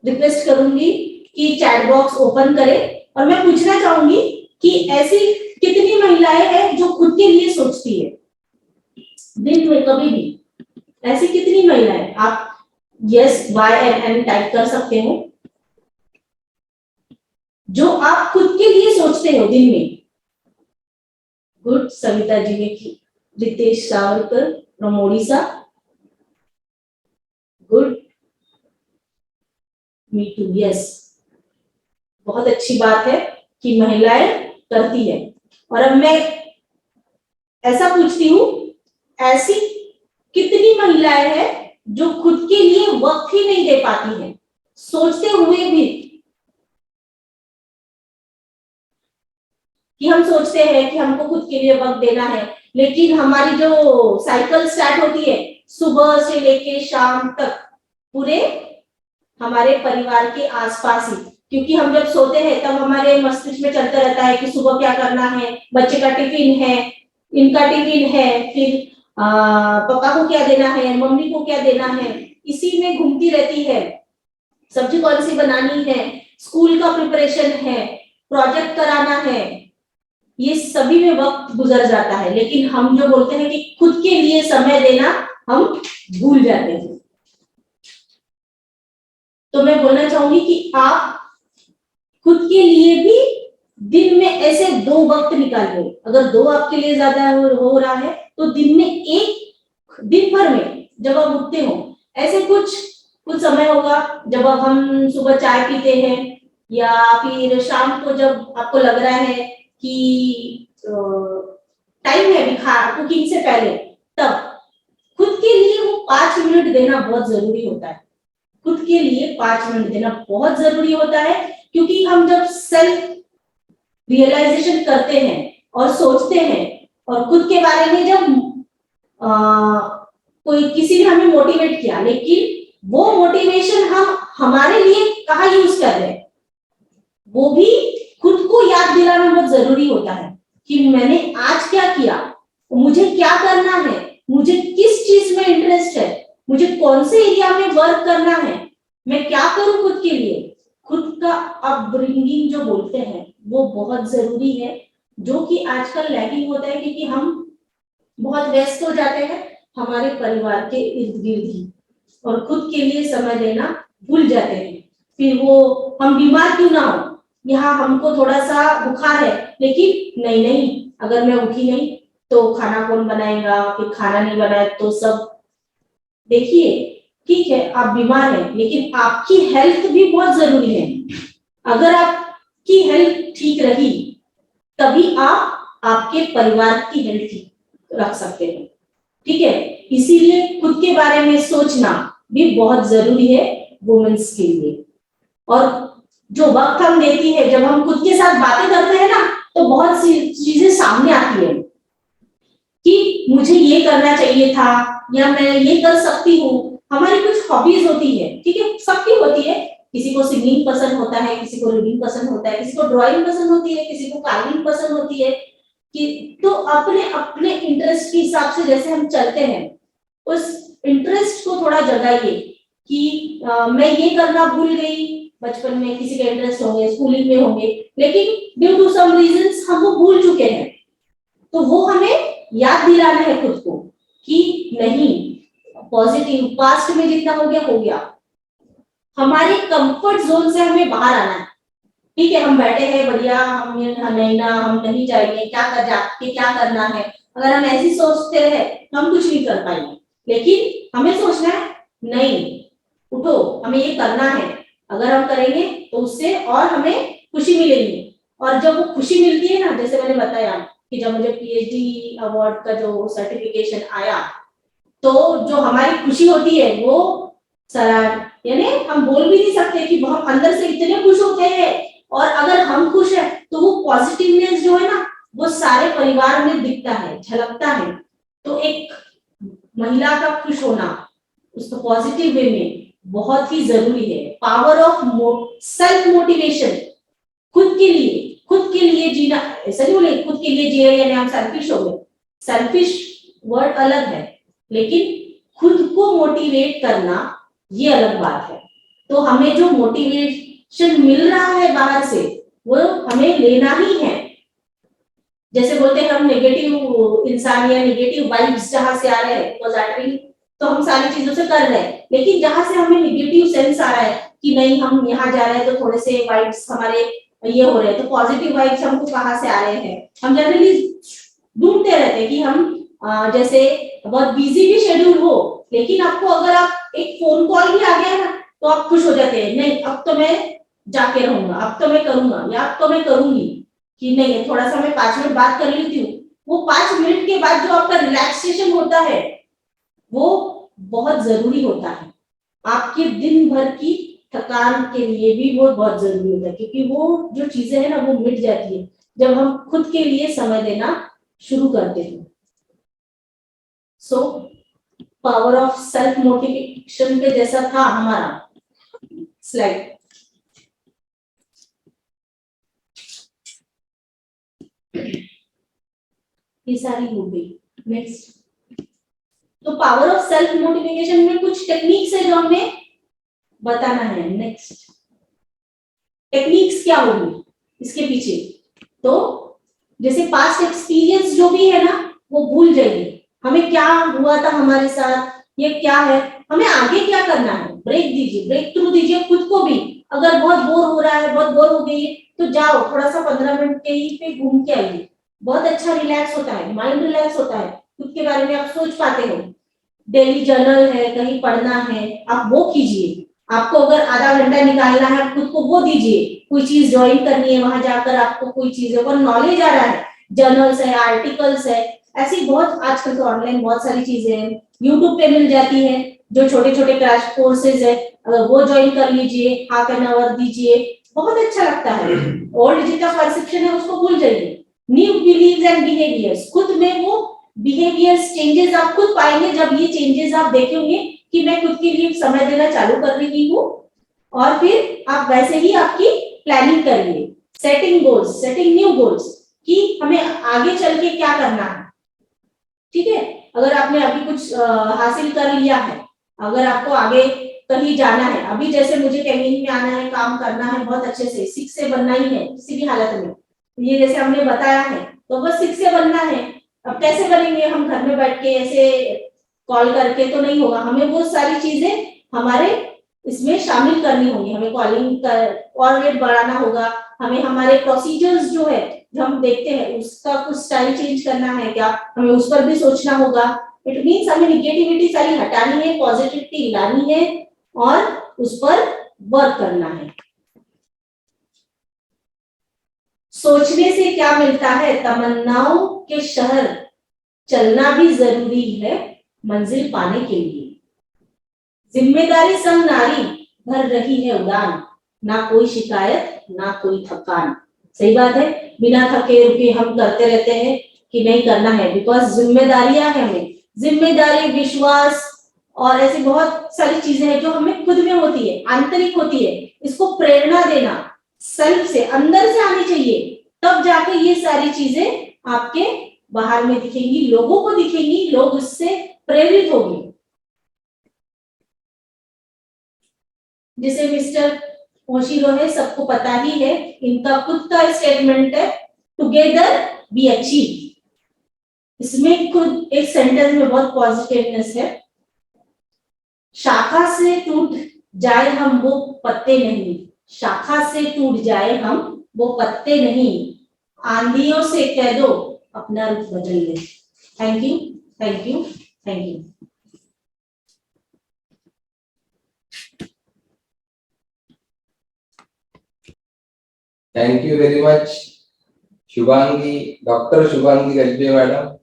रिक्वेस्ट करूंगी कि चैट बॉक्स ओपन करें और मैं पूछना चाहूंगी कि ऐसी कितनी महिलाएं हैं जो खुद के लिए सोचती है दिन में कभी भी? ऐसी कितनी महिलाएं? आप यस YNN टाइप कर सकते हो, जो आप खुद के लिए सोचते हो दिन में। गुड, सविता जी ने की। Ritesh Savarkar from Odisha, good. Me too, yes, बहुत अच्छी बात है कि महिलाएं करती है। और अब मैं ऐसा पूछती हूँ, ऐसी कितनी महिलाएं हैं जो खुद के लिए वक्त ही नहीं दे पाती हैं, सोचते हुए भी कि हम सोचते हैं कि हमको खुद के लिए वक्त देना है, लेकिन हमारी जो साइकिल स्टार्ट होती है सुबह से लेके शाम तक पूरे हमारे परिवार के आसपास ही, क्योंकि हम जब सोते हैं तब हमारे मस्तिष्क में चलता रहता है कि सुबह क्या करना है, बच्चे का टिफिन है, इनका टिफिन है, फिर पापा को क्या देना है, मम्मी को क्या देना है, इसी में घूमती रहती है। सब्जी कौन सी बनानी है, स्कूल का प्रिपरेशन है, प्रोजेक्ट कराना है, ये सभी में वक्त गुजर जाता है। लेकिन हम जो बोलते हैं कि खुद के लिए समय देना, हम भूल जाते हैं। तो मैं बोलना चाहूंगी कि आप खुद के लिए भी दिन में ऐसे 2 वक्त निकालिए। अगर 2 आपके लिए ज्यादा हो रहा है तो दिन में एक, दिन भर में जब आप उठते हो, ऐसे कुछ समय होगा जब अब हम सुबह चाय पीते हैं या फिर शाम को जब आपको लग रहा है कि टाइम है कुकिंग से पहले, तब खुद के लिए वो 5 मिनट देना बहुत जरूरी होता है। खुद के लिए 5 मिनट देना बहुत जरूरी होता है, क्योंकि हम जब सेल्फ रियलाइजेशन करते हैं और सोचते हैं और खुद के बारे में जब कोई किसी ने हमें मोटिवेट किया, लेकिन वो मोटिवेशन हम हमारे लिए कहाँ यूज कर रहे हैं, वो भी खुद को याद दिलाना बहुत जरूरी होता है कि मैंने आज क्या किया, मुझे क्या करना है, मुझे किस चीज में इंटरेस्ट है, मुझे कौन से एरिया में वर्क करना है, मैं क्या करूं खुद के लिए। खुद का अपब्रिंगिंग जो बोलते हैं वो बहुत जरूरी है, जो कि आजकल लैगिंग होता है, क्योंकि हम बहुत व्यस्त हो जाते हैं हमारे परिवार के इर्द गिर्द ही, और खुद के लिए समय देना भूल जाते हैं। फिर वो हम बीमार क्यों ना हो, यहाँ हमको थोड़ा सा बुखार है, लेकिन नहीं, अगर मैं उठी नहीं तो खाना कौन बनाएगा, फिर खाना नहीं बनाए तो सब, देखिए ठीक है आप बीमार हैं, लेकिन आपकी हेल्थ भी बहुत जरूरी है। अगर आपकी हेल्थ ठीक रही तभी आप आपके परिवार की हेल्थ ठीक रख सकते हैं, ठीक है। इसीलिए खुद के बारे में सोचना भी बहुत जरूरी है वुमेन्स के लिए। और जो वक्त हम देती है, जब हम खुद के साथ बातें करते हैं ना, तो बहुत सी चीजें सामने आती है कि मुझे ये करना चाहिए था या मैं ये कर सकती हूँ। हमारी कुछ हॉबीज होती है, ठीक है, सबकी होती है, किसी को सिंगिंग पसंद होता है, किसी को रीडिंग पसंद होता है, किसी को ड्राइंग पसंद होती है, किसी को कार्विंग पसंद होती है, कि तो अपने अपने इंटरेस्ट के हिसाब से जैसे हम चलते हैं, उस इंटरेस्ट को थोड़ा जगाइए कि मैं ये करना भूल गई। बचपन में किसी के इंटरेस्ट होंगे, स्कूलिंग में होंगे, लेकिन ड्यू टू सम रीजंस हम वो भूल चुके हैं, तो वो हमें याद दिलाना है खुद को कि नहीं, पॉजिटिव, पास्ट में जितना हो गया, हमारे कंफर्ट जोन से हमें बाहर आना है। ठीक है, हम बैठे हैं बढ़िया, हम नहीं जाएंगे, क्या करना है, अगर हम ऐसी सोचते रहे तो हम कुछ नहीं कर पाएंगे। लेकिन हमें सोचना है नहीं, उठो, हमें ये करना है, अगर हम करेंगे तो उससे और हमें खुशी मिलेगी। और जब वो खुशी मिलती है ना, जैसे मैंने बताया कि जब मुझे PhD अवार्ड का जो सर्टिफिकेशन आया, तो जो हमारी खुशी होती है वो यानी हम बोल भी नहीं सकते कि हम अंदर से इतने खुश होते हैं। और अगर हम खुश हैं तो वो पॉजिटिवनेस जो है ना, वो सारे परिवार में दिखता है, झलकता है। तो एक महिला का खुश होना, उसको पॉजिटिव वे में बहुत ही जरूरी है। पावर ऑफ सेल्फ मोटिवेशन, खुद के लिए जीना, ऐसा नहीं बोले खुद के लिए जिए यानी हम सेल्फिश हो गए, सेल्फिश वर्ड अलग है, लेकिन खुद को मोटिवेट करना ये अलग बात है। तो हमें जो मोटिवेशन मिल रहा है बाहर से वो हमें लेना ही है। जैसे बोलते हैं हम नेगेटिव इंसान या नेगेटिव वाइब्स जहां से आ रहे हैं पॉजिटिव, तो हम सारी चीजों से कर रहे हैं, लेकिन जहां से हमें नेगेटिव सेंस आ रहा है कि नहीं हम यहाँ जा रहे हैं तो थोड़े से वाइब्स हमारे ये हो रहे हैं, तो पॉजिटिव वाइब्स हमको कहाँ से आ रहे हैं, हम जनरली ढूंढते रहते हैं कि हम जैसे बहुत बिजी भी शेड्यूल हो, लेकिन आपको अगर आप एक फोन कॉल भी आ गया ना तो आप खुश हो जाते हैं, नहीं अब तो मैं जाके रहूंगा, अब तो मैं करूंगा या अब तो मैं करूंगी, कि नहीं थोड़ा सा मैं 5 मिनट बात कर लेती हूँ। वो 5 मिनट के बाद जो आपका रिलैक्सेशन होता है वो बहुत जरूरी होता है, आपके दिन भर की थकान के लिए भी वो बहुत जरूरी होता है, क्योंकि वो जो चीजें है ना वो मिट जाती है जब हम खुद के लिए समय देना शुरू करते हैं। So power of self motivation के जैसा था हमारा स्लाइड। ये सारी हो गई। नेक्स्ट, तो पावर ऑफ सेल्फ मोटिवेशन में कुछ टेक्निक्स है जो हमें बताना है। नेक्स्ट, टेक्निक्स क्या होगी इसके पीछे, तो जैसे पास्ट एक्सपीरियंस जो भी है ना वो भूल जाइए, हमें क्या हुआ था हमारे साथ, ये क्या है, हमें आगे क्या करना है, ब्रेक दीजिए, ब्रेक थ्रू दीजिए खुद को भी। अगर बहुत बोर हो रहा है, बहुत बोर हो गई है, तो जाओ थोड़ा सा 15 मिनट कहीं पे घूम के आइए, बहुत अच्छा रिलैक्स होता है, माइंड रिलैक्स होता है, खुद के बारे में आप सोच पाते हो। डेली जर्नल है, कहीं पढ़ना है, आप वो कीजिए। आपको अगर आधा घंटा निकालना है, आप खुद को वो दीजिए। कोई चीज ज्वाइन करनी है, वहां जाकर आपको कोई चीज ऊपर नॉलेज आ रहा है, जर्नल्स है, आर्टिकल्स है, ऐसी बहुत आजकल तो ऑनलाइन बहुत सारी चीजें हैं, यूट्यूब पे मिल जाती है, जो छोटे छोटे क्रैश कोर्सेज है वो ज्वाइन कर लीजिए, हाफ एन आवर दीजिए, बहुत अच्छा लगता है। ओल्ड जितना परसेप्शन है उसको भूल जाइए, न्यू बिलीव्स एंड बिहेवियर्स, खुद में वो बिहेवियर्स चेंजेस आप खुद पाएंगे जब ये चेंजेस आप देखेंगे कि मैं खुद के लिए समय देना चालू कर रही हूँ, और फिर आप वैसे ही आपकी प्लानिंग करिए, setting goals, setting new goals कि हमें आगे चल के क्या करना है। ठीक है, अगर आपने अभी कुछ हासिल कर लिया है, अगर आपको आगे कहीं जाना है, अभी जैसे मुझे कैबिन में आना है, काम करना है बहुत अच्छे से, 6 से बनना ही है किसी भी हालत में, ये जैसे हमने बताया है तो बस 6 से बनना है। अब कैसे बनेंगे, हम घर में बैठ के ऐसे कॉल करके तो नहीं होगा, हमें वो सारी चीजें हमारे इसमें शामिल करनी होगी, हमें कॉलिंग और रेट बढ़ाना होगा, हमें हमारे प्रोसीजर्स जो है जो हम देखते हैं उसका कुछ स्टाइल चेंज करना है क्या, हमें उस पर भी सोचना होगा। इट मीन्स हमें निगेटिविटी सारी हटानी है, पॉजिटिविटी लानी है और उस पर वर्क करना है। सोचने से क्या मिलता है, तमन्नाओं के शहर चलना भी जरूरी है मंजिल पाने के लिए। जिम्मेदारी संग नारी भर रही है उड़ान, ना कोई शिकायत ना कोई थकान। सही बात है, बिना थके रुके हम करते रहते हैं कि नहीं करना है, बिकॉज जिम्मेदारियां हैं हमें, जिम्मेदारी, विश्वास और ऐसी बहुत सारी चीजें हैं जो हमें खुद में होती है, आंतरिक होती है। इसको प्रेरणा देना सेल्फ से, अंदर से आनी चाहिए, तब जाके ये सारी चीजें आपके बाहर में दिखेंगी, लोगों को दिखेंगी, लोग उससे प्रेरित होंगे। जैसे मिस्टर ओशिरो है, सबको पता ही है, इनका खुद का स्टेटमेंट है, टुगेदर वी अचीव। इसमें खुद एक सेंटेंस में बहुत पॉजिटिवनेस है, शाखा से टूट जाए हम वो पत्ते नहीं, शाखा से टूट जाए हम वो पत्ते नहीं, आंधियों से कह दो अपना रुख बदल ले। Thank you, thank you, thank you. Thank you very much Shubhangi, doctor Shubhangi Gajbe madam.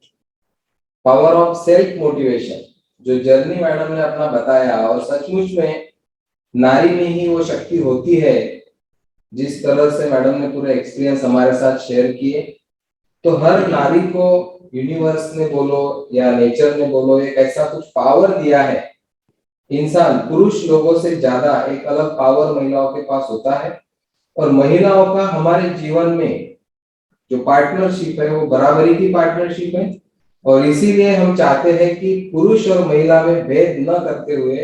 Power of self motivation जो जर्नी मैडम ने अपना बताया, और सचमुच में नारी में ही वो शक्ति होती है, जिस तरह से मैडम ने पूरे एक्सपीरियंस हमारे साथ शेयर किए। तो हर नारी को यूनिवर्स ने बोलो या नेचर ने बोलो, एक ऐसा कुछ पावर दिया है। इंसान पुरुष लोगों से ज्यादा एक अलग पावर महिलाओं के पास होता है, और महिलाओं का हमारे जीवन में जो पार्टनरशिप है वो बराबरी की पार्टनरशिप है। और इसीलिए हम चाहते हैं कि पुरुष और महिला में भेद न करते हुए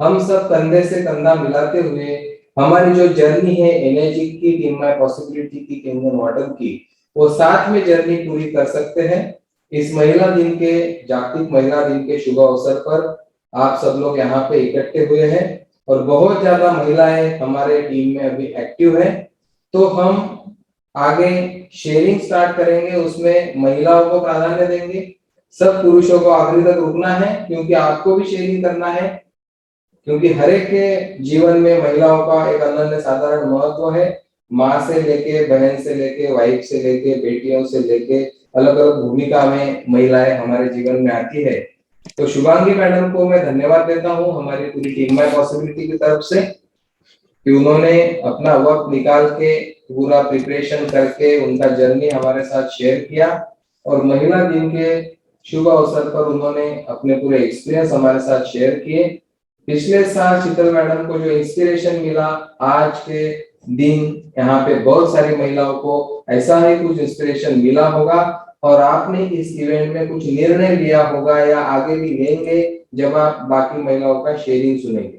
हम सब कंधे से कंधा मिलाते हुए हमारी जो जर्नी है एनर्जी की, टीम माय पॉसिबिलिटी की, किंगडम वाटर की, वो साथ में जर्नी पूरी कर सकते हैं। इस महिला दिन के, जागतिक महिला दिन के शुभ अवसर पर आप सब लोग यहाँ पे इकट्ठे हुए हैं और बहुत ज्यादा महिलाएं हमारे टीम में अभी एक्टिव है। तो हम आगे शेयरिंग स्टार्ट करेंगे, उसमें महिलाओं को प्राधान्य देंगे। सब पुरुषों को आखिरी तक रुकना है क्योंकि आपको भी शेयरिंग करना है, क्योंकि हर एक के जीवन में महिलाओं का एक अनन्य साधारण महत्व है। माँ से लेके, बहन से लेके, वाइफ से लेके, बेटियों से लेके, अलग अलग भूमिका में महिलाएं हमारे जीवन में आती है। तो शुभांगी मैडम को मैं धन्यवाद देता हूँ हमारी पूरी टीम माय पॉसिबिलिटी की तरफ से कि उन्होंने अपना वक्त निकाल के पूरा प्रिपरेशन करके उनका जर्नी हमारे साथ शेयर किया और महिला दिन के शुभ अवसर पर उन्होंने अपने पूरे एक्सपीरियंस हमारे साथ शेयर किए। पिछले साल शीतल मैडम को जो इंस्पिरेशन मिला, आज के दिन यहाँ पे बहुत सारी महिलाओं को ऐसा ही कुछ इंस्पिरेशन मिला होगा और आपने इस इवेंट में कुछ निर्णय लिया होगा या आगे भी लेंगे जब आप बाकी महिलाओं का शेयरिंग सुनेंगे।